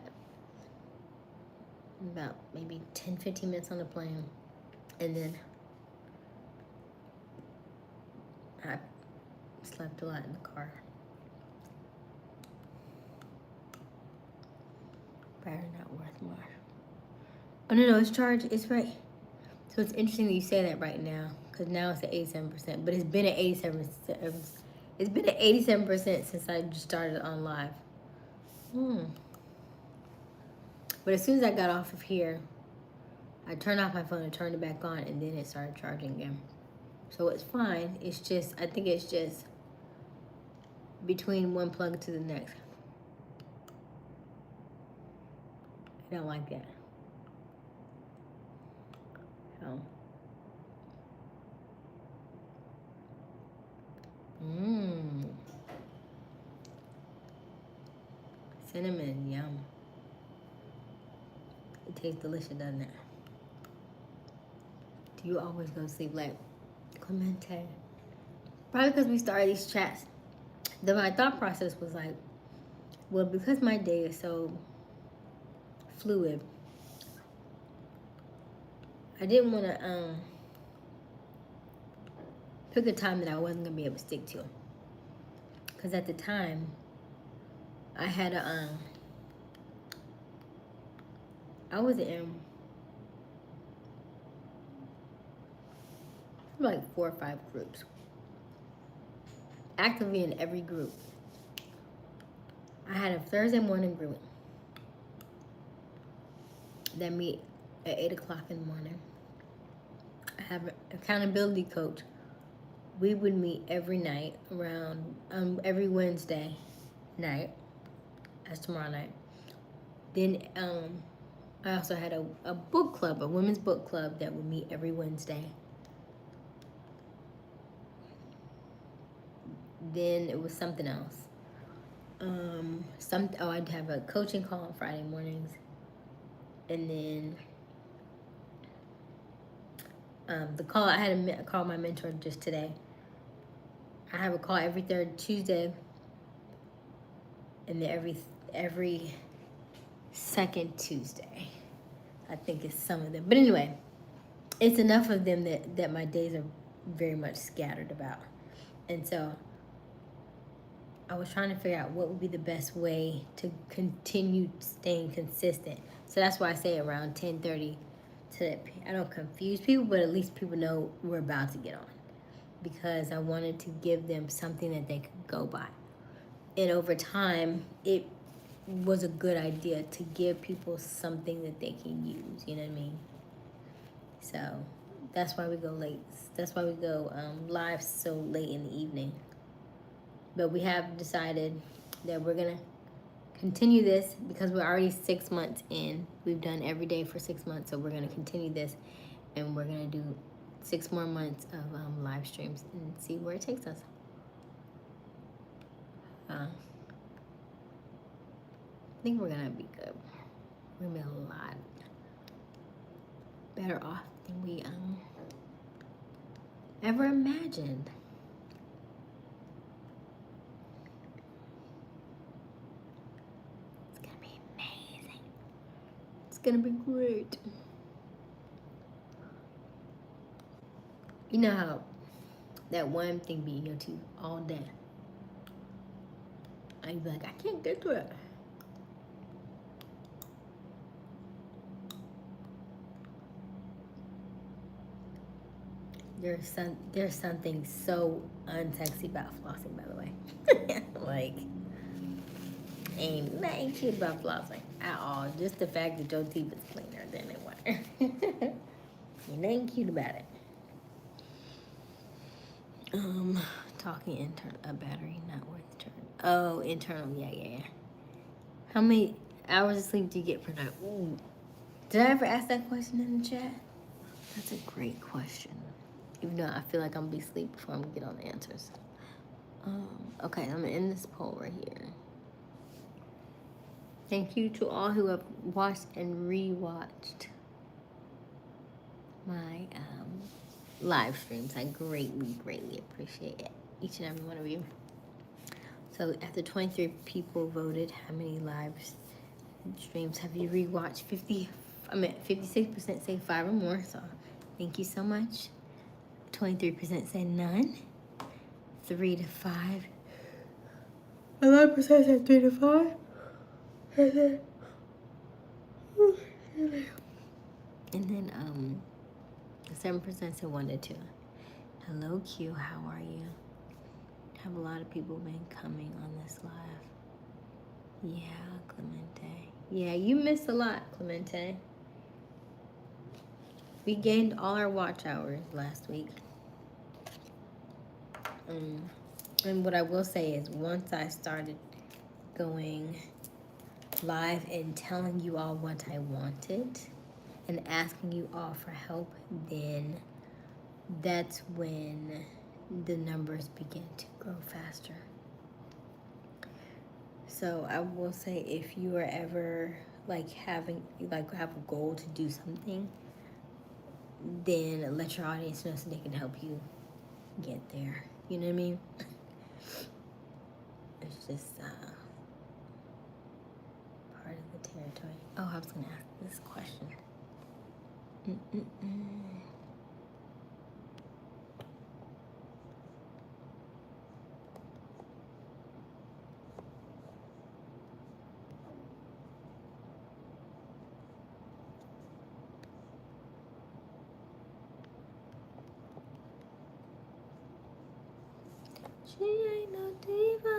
about maybe 10-15 minutes on the plane, and then I slept a lot in the car. Battery not worth more. Oh no, it's charged. It's right. So it's interesting that you say that right now, because now it's at 87%, but it's been at 87%. It's been at 87% since I just started on live. But as soon as I got off of here, I turned off my phone and turned it back on, and then it started charging again. So it's fine. It's just, I think it's just between one plug to the next. I don't like that. So. Cinnamon, yum. It tastes delicious, doesn't it? Do you always go to sleep like Clemente? Probably because we started these chats. My thought process was like, well, because my day is so fluid, I didn't want to pick a time that I wasn't going to be able to stick to. Because at the time, I had I was in like 4 or 5 groups. Actively in every group. I had a Thursday morning group that meet at 8 o'clock in the morning. I have an accountability coach. We would meet every night around, every Wednesday night. That's tomorrow night. Then I also had a book club, a women's book club that would meet every Wednesday. Then it was something else. I'd have a coaching call on Friday mornings. And then I had a call my mentor just today. I have a call every third Tuesday, and then every second Tuesday. I think it's some of them. But anyway, it's enough of them that my days are very much scattered about. And so I was trying to figure out what would be the best way to continue staying consistent. So that's why I say around 10:30, so that I don't confuse people, but at least people know we're about to get on. Because I wanted to give them something that they could go by. And over time, it was a good idea to give people something that they can use, you know what I mean? So that's why we go late. That's why we go live so late in the evening. But we have decided that we're going to continue this because we're already 6 months in. We've done every day for 6 months, so we're going to continue this, and we're going to do 6 more months of live streams and see where it takes us. I think we're gonna be good. We're gonna be a lot better off than we ever imagined. It's gonna be amazing. It's gonna be great. You know how that one thing be in your teeth all day. I'd be like, I can't get to it. There's something so unsexy about flossing, by the way. Like, ain't nothing cute about flossing at all. Just the fact that your teeth is cleaner than they were. Ain't nothing cute about it. Talking internal, a battery not worth the turn. Oh, internal, yeah. How many hours of sleep do you get per night? Ooh. Did I ever ask that question in the chat? That's a great question. Even though I feel like I'm gonna be asleep before I'm gonna get on the answers. Okay, I'm gonna end this poll right here. Thank you to all who have watched and rewatched my live streams. I greatly, greatly appreciate it. Each and every one of you. So after 23 people voted, how many live streams have you rewatched? 56% say 5 or more. So thank you so much. 23% say none. 3 to 5. 11% said 3 to 5. And then 7% said 1 to 2. Hello Q, how are you? Have a lot of people been coming on this live? Yeah, Clemente. Yeah, you missed a lot, Clemente. We gained all our watch hours last week. And what I will say is once I started going live and telling you all what I wanted and asking you all for help, then that's when the numbers begin to grow faster. So I will say if you are ever have a goal to do something, then let your audience know so they can help you get there. You know what I mean? It's just part of the territory. Oh, I was gonna ask this question. She ain't no diva.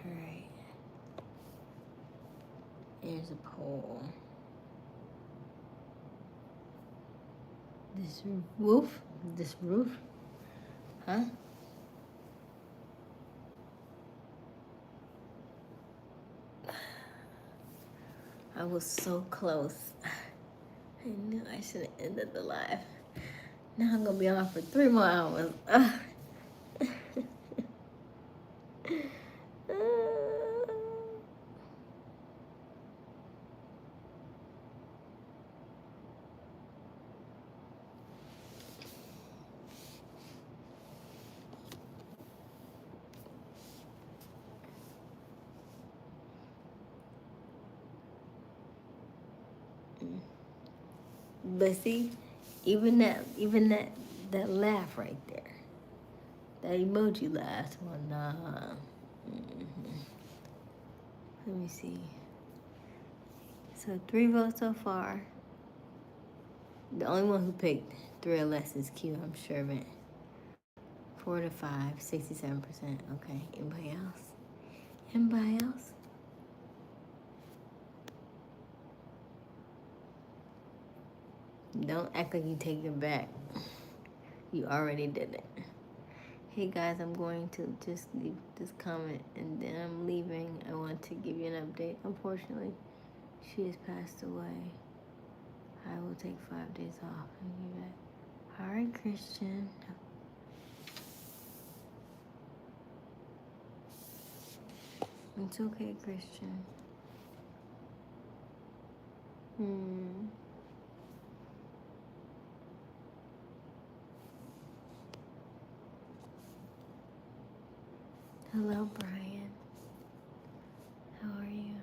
Alright. Here's a poll. This roof, huh? I was so close. I knew I should have ended the live. Now I'm gonna be on for 3 more hours. But see, even that laugh right there, that emoji laugh. Well, nah. Let me see. So 3 votes so far. The only one who picked 3 or less is Q. I'm sure of it. 4 to 5, 67%. Okay. Anybody else? Anybody else? Don't act like you take it back. You already did it. Hey guys, I'm going to just leave this comment and then I'm leaving. I want to give you an update. Unfortunately, she has passed away. I will take 5 days off and be back. All right, Christian. It's okay, Christian. Hello, Brian. How are you?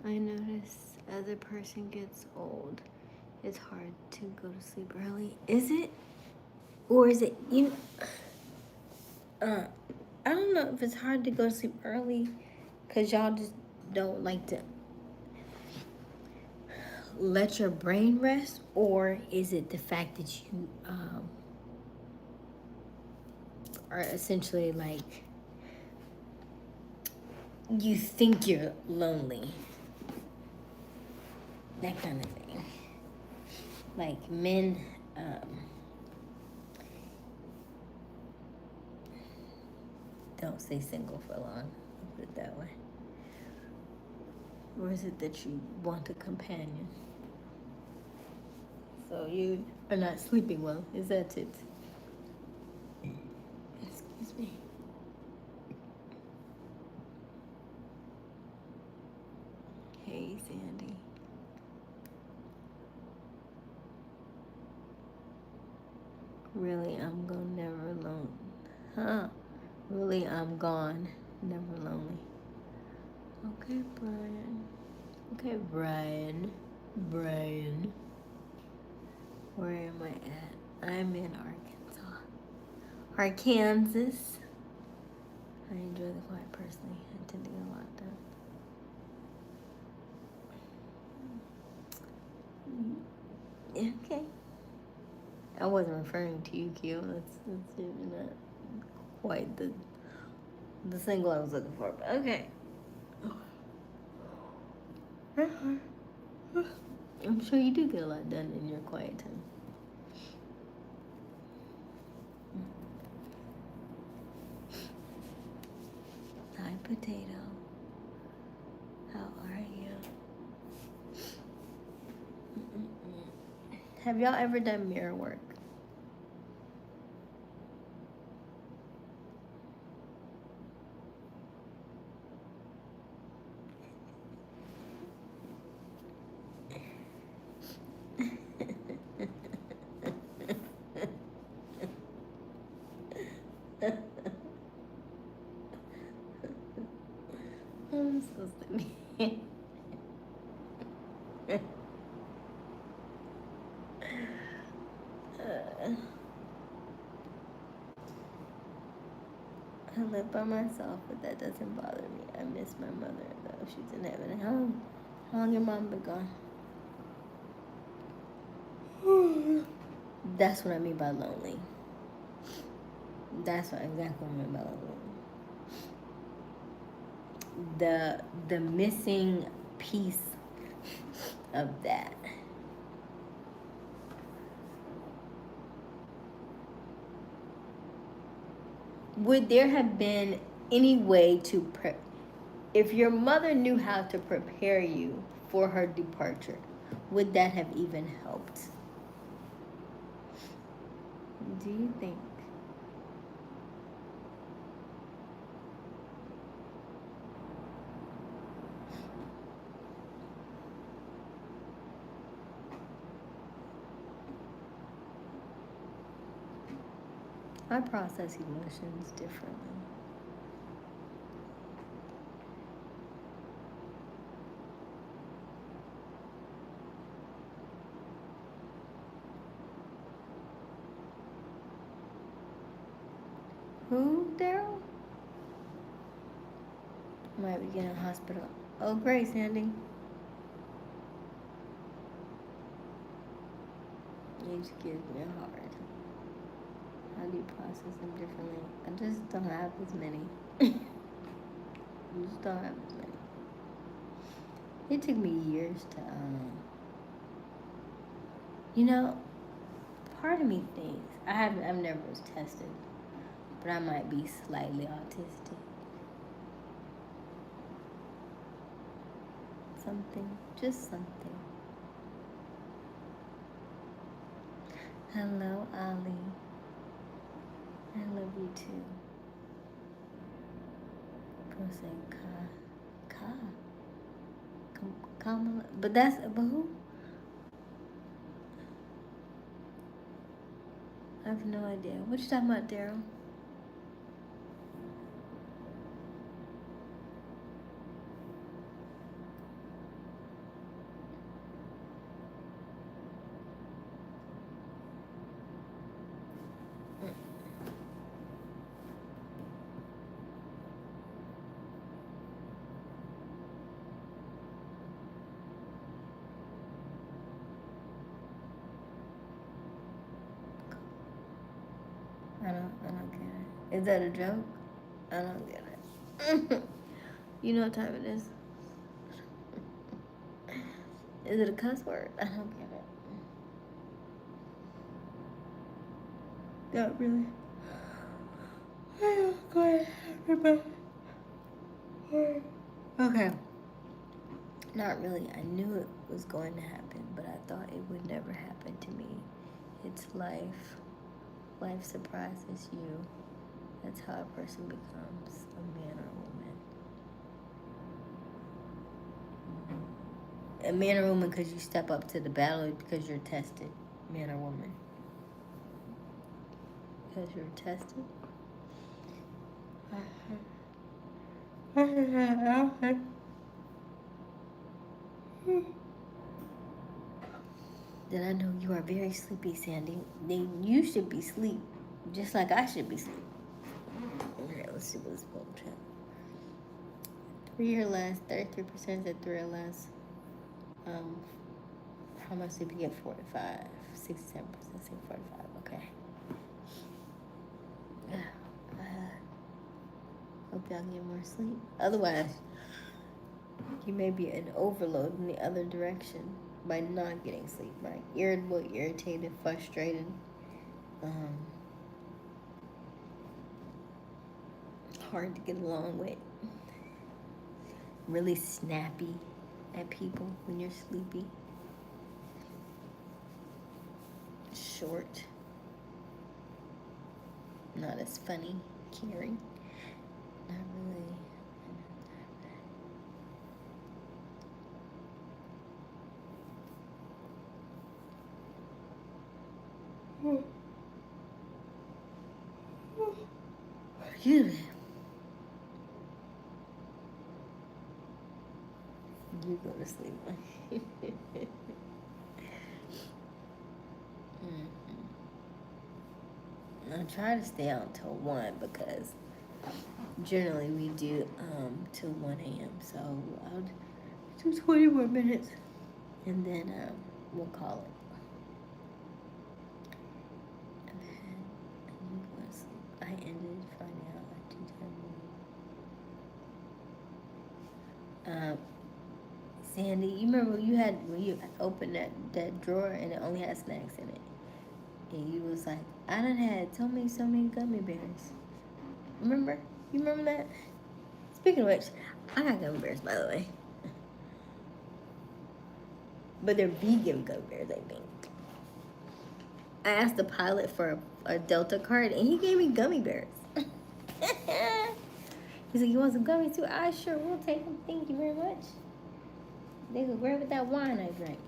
I notice as a person gets old, It's hard to go to sleep early. Is it? Or is it, I don't know if it's hard to go to sleep early because y'all just don't like to let your brain rest, or is it the fact that you are essentially like, you think you're lonely? That kind of thing. Like men, don't stay single for long, put it that way. Or is it that you want a companion? So you are not sleeping well. Is that it? Excuse me. Hey, Sandy. Really, I'm gone, never alone. Huh? Really, I'm gone, never lonely. Okay, Brian. Okay, Brian. Brian. Where am I at? I'm in Arkansas. Arkansas. I enjoy the quiet personally. I tend to get a lot done. Okay. I wasn't referring to you, Q. That's not quite the single I was looking for. But okay. I'm sure you do get a lot done in your quiet time. Hi, Potato. How are you? Have y'all ever done mirror work? I'm so silly. I live by myself, but that doesn't bother me. I miss my mother, though. She's in heaven. How long your mom been gone? That's what I mean by lonely. That's what exactly what I mean by lonely. The missing piece of that. Would there have been any way to if your mother knew how to prepare you for her departure, would that have even helped? Do you think? I process emotions differently. Who, Daryl? Might be getting a hospital. Oh, great, Sandy. You just give me a heart. How do you process them differently? I just don't have as many. I just don't have as many. It took me years to, part of me thinks, I've never was tested, but I might be slightly autistic. Something, just something. Hello, Ali. I love you too. Girl say Kamala, but who? I have no idea. What you talking about, Daryl? I don't get it. Is that a joke? I don't get it. You know what time it is? Is it a cuss word? I don't get it. Not really. Okay. Not really. I knew it was going to happen, but I thought it would never happen to me. It's life. Life surprises you. That's how a person becomes a man or a woman. A man or woman because you step up to the battle, because you're tested. Man or woman. Because you're tested. Then I know you are very sleepy, Sandy. Then you should be asleep, just like I should be asleep. Alright, let's see what this poll chat. 3 or less, 33% said 3 or less. How much did you get? 45. 67% say 45. Okay. Hope y'all get more sleep. Otherwise, you may be an overload in the other direction by not getting sleep, right? Irritable, irritated, frustrated. Hard to get along with. Really snappy at people when you're sleepy. Short. Not as funny. Caring. Not really. Excuse me. You go to sleep. I try to stay out till 1 because generally we do till 1 a.m. So I'll do 20 more minutes and then we'll call it. I ended Friday out at 2:10. Sandy, you remember when you opened that drawer and it only had snacks in it? And you was like, I done had so many gummy bears. Remember? You remember that? Speaking of which, I got gummy bears, by the way. But they're vegan gummy bears, I think. I asked the pilot for a Delta card, and he gave me gummy bears. He's like, you want some gummies too? I sure will take them. Thank you very much. They go great with that wine I drank.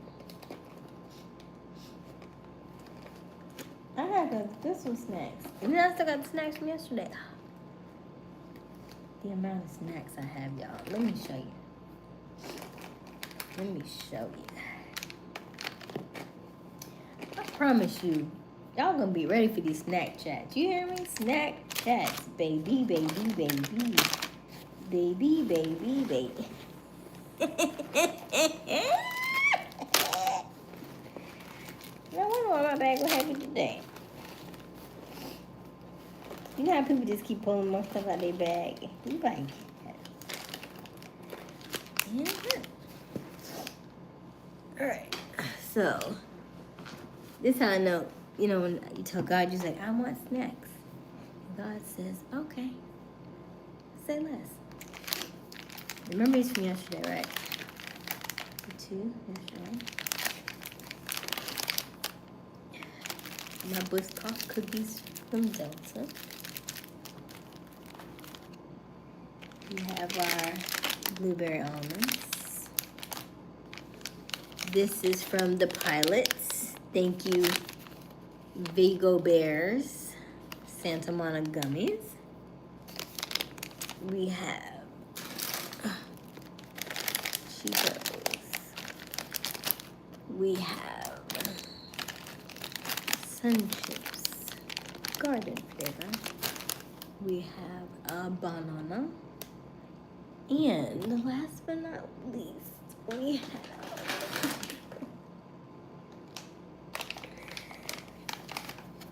I had this some snacks. And then I still got the snacks from yesterday. The amount of snacks I have, y'all. Let me show you. I promise you, y'all gonna be ready for these snack chats. You hear me? Snack chats. Baby. I wonder why my bag was heavy today. You know how people just keep pulling more stuff out of their bag? You like that. Yeah. Alright. So, this is how I know, when you tell God, you're like, I want snacks. And God says, okay. Say less. Remember these from yesterday, right? The 2 yesterday. My Bushcock cookies from Delta. We have our blueberry almonds. This is from the pilots. Thank you, Vigo Bears, Santa Monica gummies. We have Cheetos. We have Sun Chips, garden flavor. We have a banana. And last but not least, we have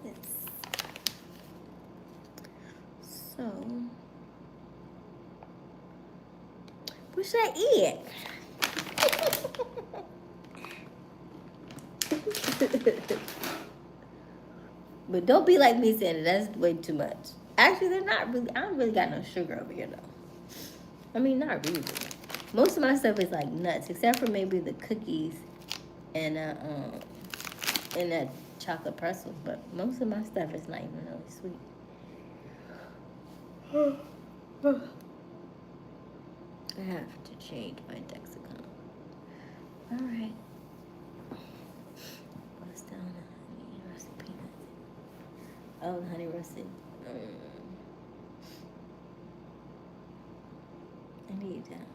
this should I eat it? But don't be like me saying that's way too much. Actually, they're not really. I don't really got no sugar over here though. I mean, not really. Most of my stuff is like nuts, except for maybe the cookies and that chocolate pretzel. But most of my stuff is not even really sweet. I have to change my Dexicon. All right. What's down the honey roasted peanuts? Oh, the honey roasted. I need that.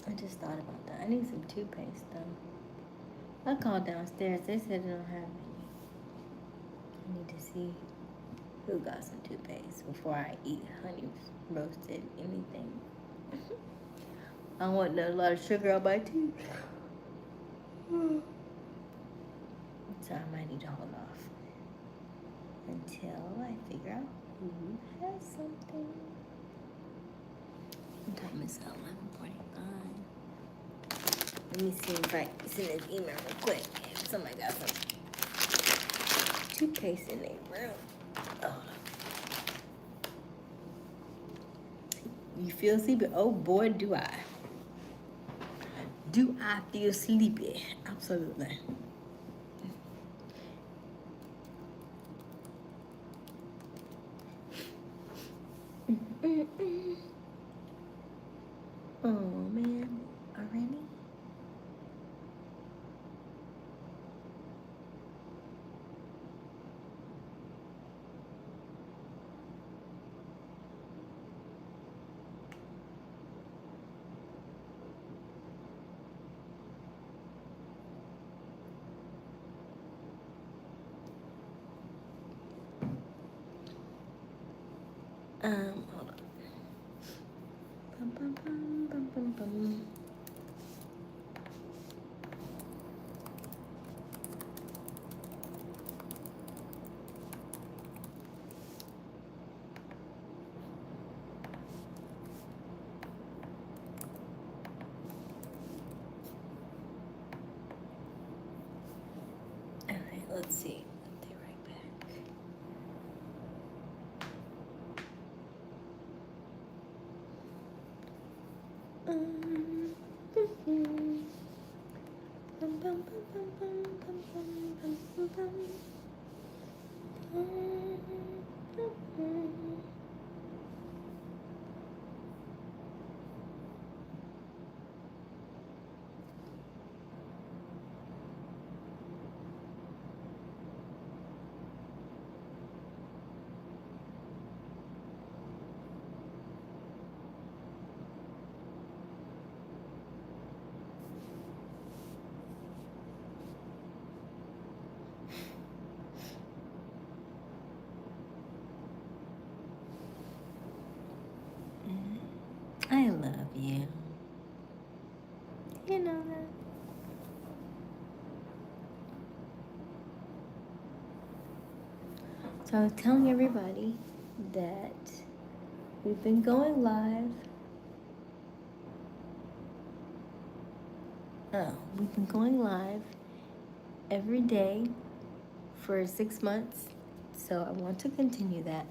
I just thought about that. I need some toothpaste though. I called downstairs. They said they don't have any. I need to see who got some toothpaste before I eat honey roasted anything. I don't want a lot of sugar on my teeth. So I might need to hold off until I figure out who has something. What time is 11:45? Let me see if I send an email real quick. If somebody got some toothpaste in their room. Oh. You feel sleepy? Oh boy, do I. Do I feel sleepy? Absolutely. Oh man, already? Hold on. Bum, bum, bum, bum, bum, bum. All right, let's see. I'll be right back. I love you. You know that. So I was telling everybody that we've been going live. We've been going live every day for 6 months. So I want to continue that.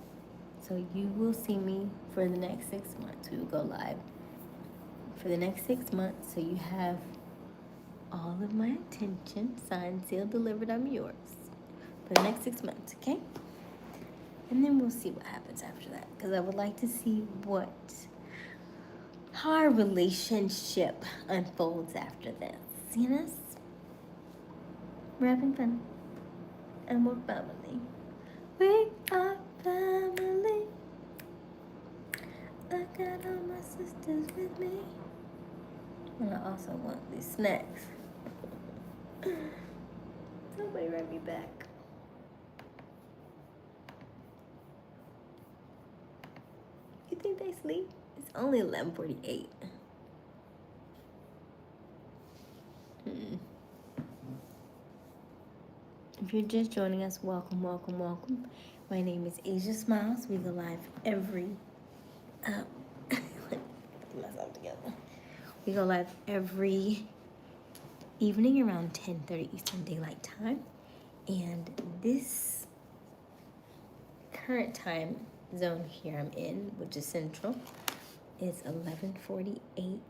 So you will see me for the next 6 months. We will go live for the next 6 months. So you have all of my attention, signed, sealed, delivered. I'm yours for the next 6 months, okay? And then we'll see what happens after that. Because I would like to see how our relationship unfolds after this. You know? We're having fun. And we're family. We are family. I got all my sisters with me. And I also want these snacks. Somebody write me back. You think they sleep? It's only 11:48. If you're just joining us, welcome, welcome, welcome. My name is Aysia Smiles. We go live every get myself together. We go live every evening around 10:30 Eastern Daylight Time. And this current time zone here I'm in, which is Central, is 11:48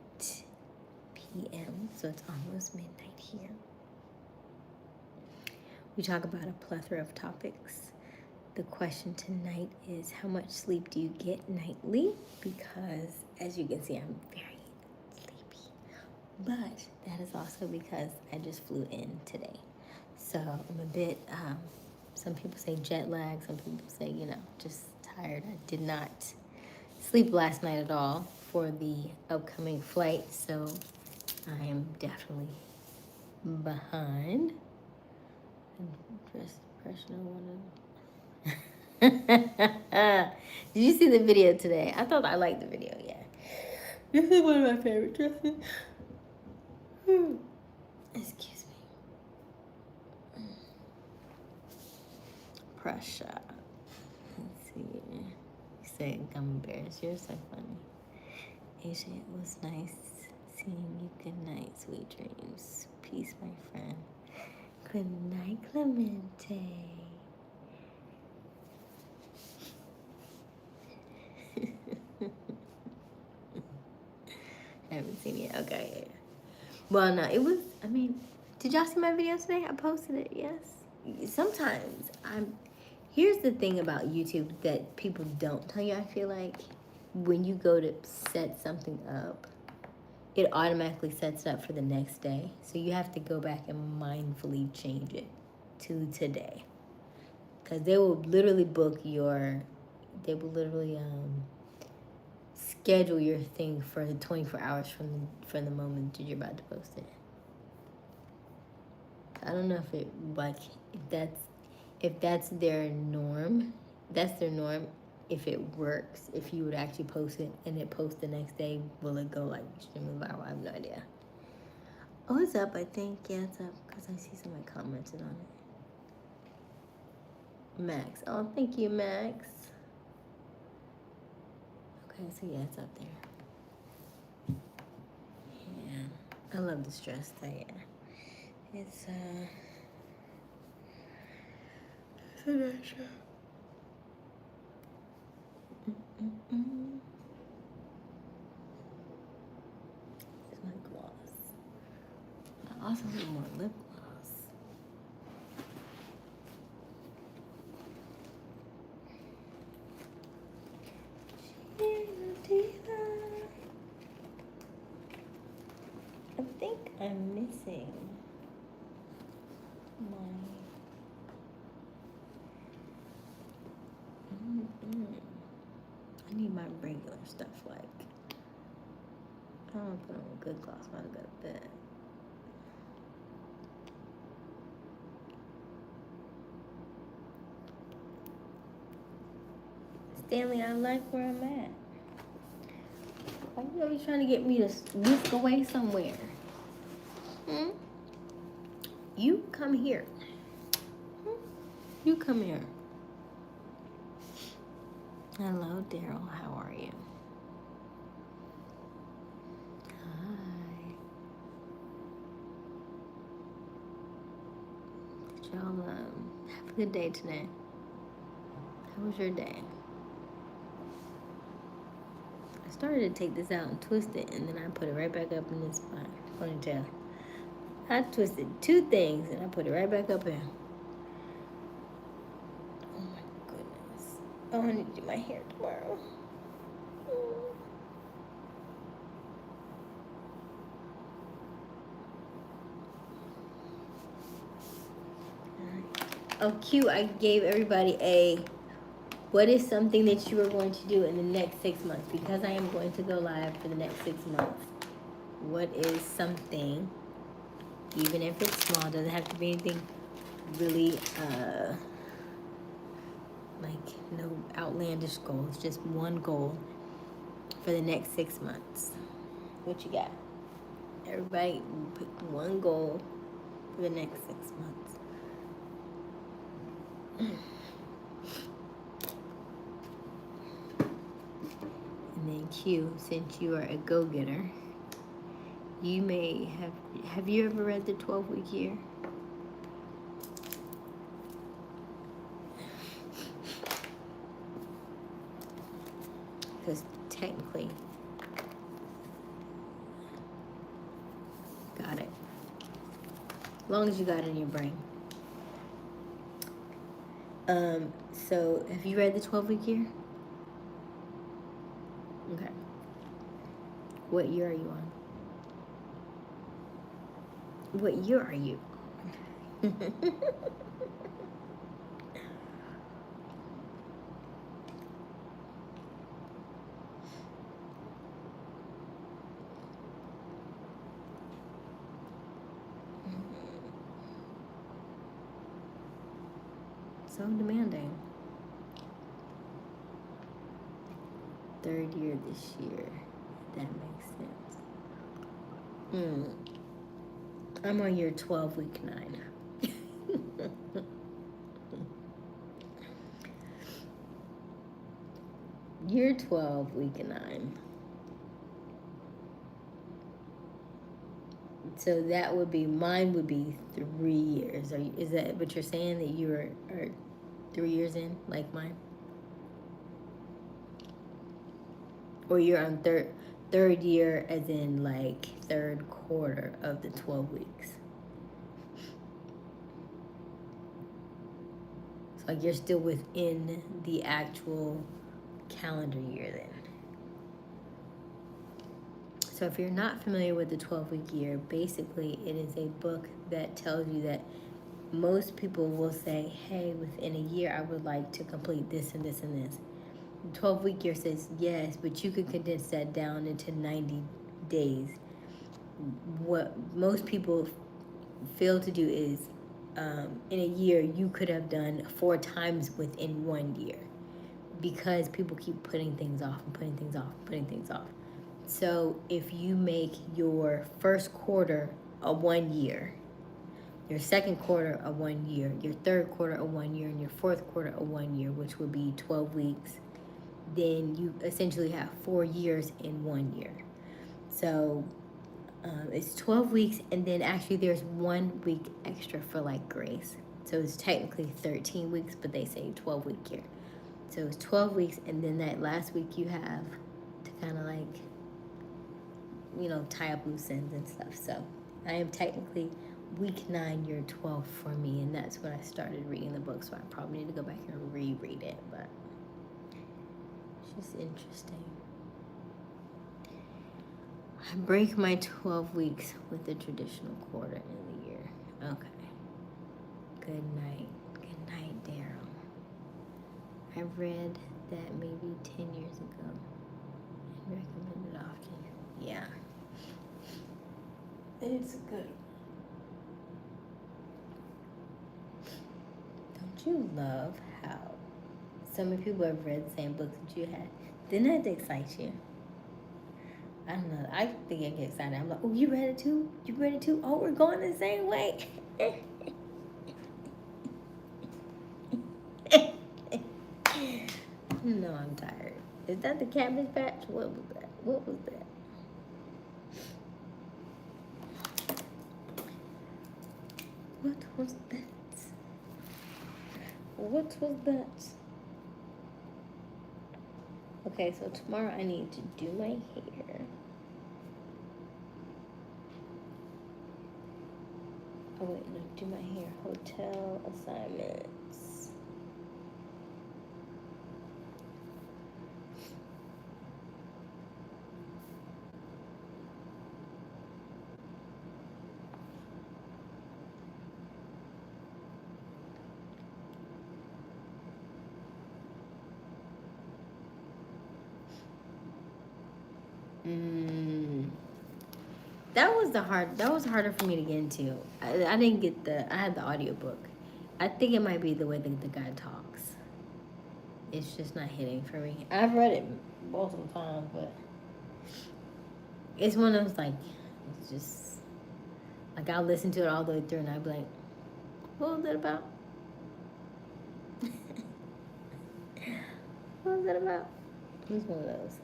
p.m. So it's almost midnight here. We talk about a plethora of topics. The question tonight is, how much sleep do you get nightly? Because as you can see, I'm very sleepy. But that is also because I just flew in today. So I'm a bit, some people say jet lag, some people say, just tired. I did not sleep last night at all for the upcoming flight, so I am definitely behind. Dress professional. Did you see the video today? I thought I liked the video, yeah. This is one of my favorite dresses. Excuse me. Pressure. Let's see. You said gummy bears. You're so funny. Aysia, it was nice seeing you. Good night, sweet dreams. Peace, my friend. Good night, Clemente. I haven't seen it. Okay. Yeah. Well, no, it was, did y'all see my video today? I posted it, yes. Sometimes here's the thing about YouTube that people don't tell you, I feel like. When you go to set something up, it automatically sets it up for the next day. So you have to go back and mindfully change it to today. Because they will literally schedule your thing for 24 hours from the moment that you're about to post it. I don't know if that's their norm. That's their norm. If it works, if you would actually post it and it posts the next day, will it go like extremely viral? I have no idea. Oh, it's up, I think. Yeah, it's up because I see somebody commented on it. Max. Oh, thank you, Max. Okay, so yeah, it's up there. Yeah, I love this dress. So yeah, it's a nice dress. Here's my gloss. I also need more lip gloss. I think I'm missing my... I need my regular stuff, like, I don't want to put on a good gloss while I go to bed. Stanley, I like where I'm at. Why you always trying to get me to whisk away somewhere? You come here. You come here. Hello, Daryl. How are you? Hi. Did y'all have a good day today? How was your day? I started to take this out and twist it, and then I put it right back up in this ponytail. I twisted 2 things, and I put it right back up in. Oh my goodness. Oh, I need to do my hair tomorrow. Oh, cute. I gave everybody what is something that you are going to do in the next 6 months? Because I am going to go live for the next 6 months. What is something, even if it's small, doesn't have to be anything really, like no outlandish goals, just one goal for the next 6 months. What you got? Everybody pick one goal for the next 6 months. Q, since you are a go-getter, you may have you ever read the 12-week year? Because technically, got it. As long as you got it in your brain. So have you read the 12-week year? Okay. What year are you on? What year are you? So demanding. Third year this year. That makes sense. I'm on year 12, week 9. Year 12, week 9. So that would be, mine would be 3 years. Is that what you're saying, that you are 3 years in, like mine? Or you're on third year, as in like third quarter of the 12 weeks. So like you're still within the actual calendar year then. So if you're not familiar with the 12-week year, basically it is a book that tells you that most people will say, hey, within a year I would like to complete this and this and this. The 12-week year says yes, but you could condense that down into 90 days. What most people fail to do is, in a year, you could have done 4 times within 1 year, because people keep putting things off and putting things off and putting things off. So if you make your first quarter a 1 year, your second quarter a 1 year, your third quarter a 1 year, and your fourth quarter a 1 year, which would be 12 weeks, then you essentially have 4 years in 1 year. So it's 12 weeks, and then actually there's 1 week extra for like grace. So it's technically 13 weeks, but they say 12-week year. So it's 12 weeks, and then that last week you have to kind of like, tie up loose ends and stuff. So I am technically week 9, year 12 for me, and that's when I started reading the book. So I probably need to go back and reread it, but it's just interesting. I break my 12 weeks with the traditional quarter in the year. Okay. Good night. Good night, Daryl. I read that maybe 10 years ago and recommend it often. Yeah. It's good. Don't you love how so many people have read the same books that you had? Didn't that excite you? I don't know. I think I get excited. I'm like, oh, you read it too? You read it too? Oh, we're going the same way. No, I'm tired. Is that the Cabbage Patch? What was that? What was that? What was that? What was that? Okay, so tomorrow I need to do my hair. Oh wait, no, do my hair. Hotel assignments. That was harder for me to get into. I didn't get I had the audiobook. I think it might be the way that the guy talks. It's just not hitting for me. I've read it multiple times, but it's one of those, like, it's just, like, I'll listen to it all the way through and I'll be like, what was it about? What was it about? It's one of those.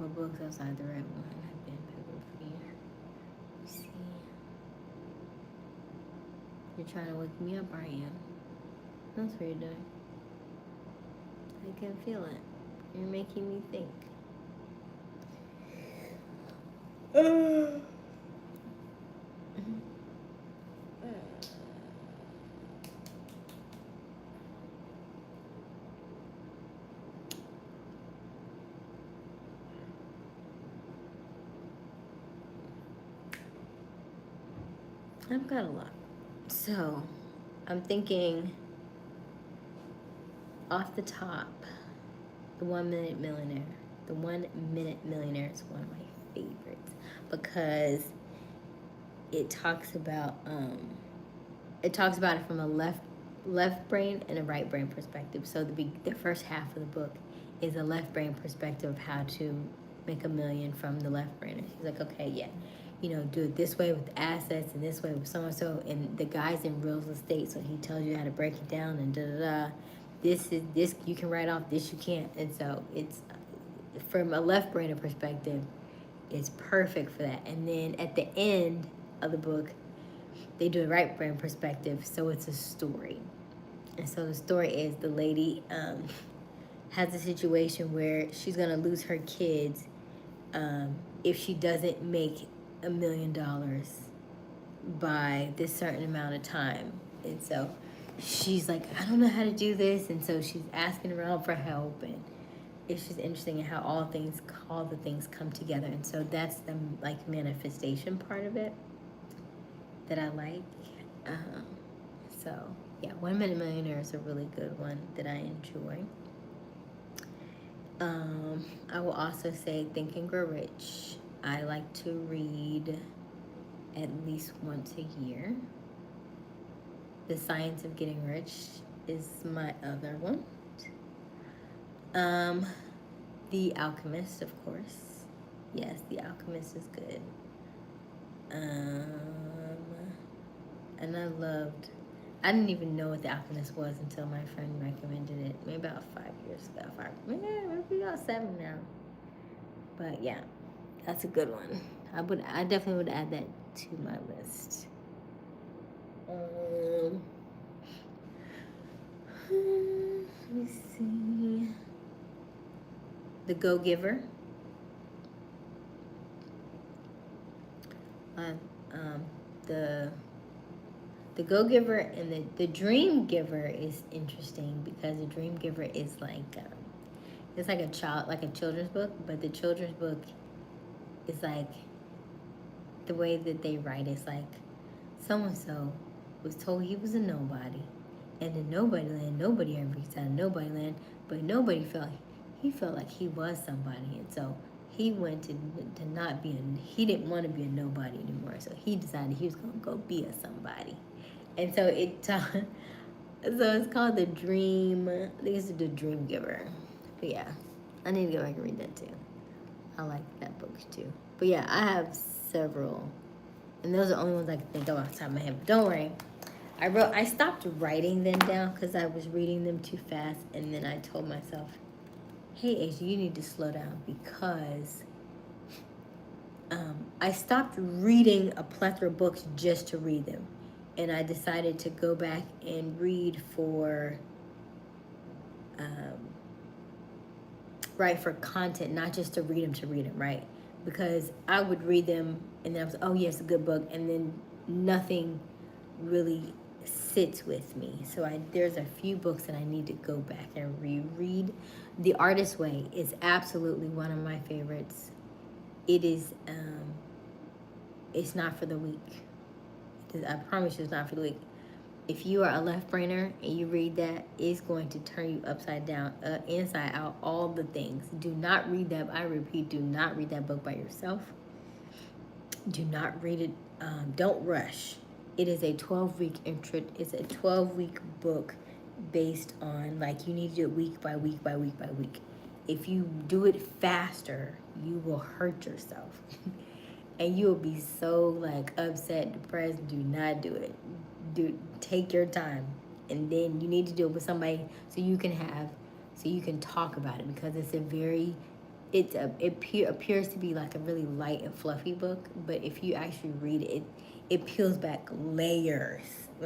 more books outside the red one have been picked for you. You see, you're trying to wake me up, aren't you? That's what you're doing. I can feel it. You're making me think. I've got a lot. So, I'm thinking off the top, The 1 Minute Millionaire. The 1 Minute Millionaire is one of my favorites because it talks about it from a left brain and a right brain perspective. So the first half of the book is a left brain perspective of how to make $1 million from the left brain. And she's like, okay, yeah, do it this way with assets and this way with so and so. And the guy's in real estate, so he tells you how to break it down and da da da. This you can write off, this you can't. And so it's from a left brainer perspective, it's perfect for that. And then at the end of the book, they do a right brain perspective, so it's a story. And so the story is the lady has a situation where she's gonna lose her kids if she doesn't make $1 million by this certain amount of time. And so she's like, I don't know how to do this, and so she's asking around for help, and it's just interesting in how all the things come together. And so that's the manifestation part of it that I like. So yeah, 1 Minute Millionaire is a really good one that I enjoy. I will also say Think and Grow Rich. I like to read at least once a year. The Science of Getting Rich is my other one. The Alchemist, of course. Yes, The Alchemist is good. And I didn't even know what The Alchemist was until my friend recommended it, maybe about 5 years ago. Maybe about 7 now. But yeah, that's a good one. I definitely would add that to my list. Let me see. The Go-Giver. The Go-Giver and the Dream Giver is interesting because the Dream Giver is like it's like a children's book, but the children's book is like the way that they write is like so and so was told he was a nobody, and in nobody land, nobody ever gets out of nobody land, but he felt like he was somebody, and so he went to not be he didn't want to be a nobody anymore, so he decided he was gonna go be a somebody. And so so it's called The Dream. I think it's The Dream Giver. But yeah, I need to go back and read that too. I like that book too. But yeah, I have several, and those are the only ones I can think of off the top of my head. But don't worry, I stopped writing them down because I was reading them too fast, and then I told myself, hey, Aysia, you need to slow down because I stopped reading a plethora of books just to read them. And I decided to go back and read for content, not just to read them, right? Because I would read them and then I was, oh yes, a good book, and then nothing really sits with me. So there's a few books that I need to go back and reread. The Artist's Way is absolutely one of my favorites. It is, it's not for the weak. I promise you it's not for the weak. If you are a left brainer and you read that, it's going to turn you upside down, inside out, all the things. Do not read that. I repeat, do not read that book by yourself. Do not read it. Don't rush. It is a 12-week It's a 12-week book based on you need to do it week by week by week by week. If you do it faster, you will hurt yourself. And you will be so upset, depressed. Do not do it. Take your time, and then you need to do it with somebody so you can talk about it, because it's a very it appears to be like a really light and fluffy book, but if you actually read it, it peels back layers.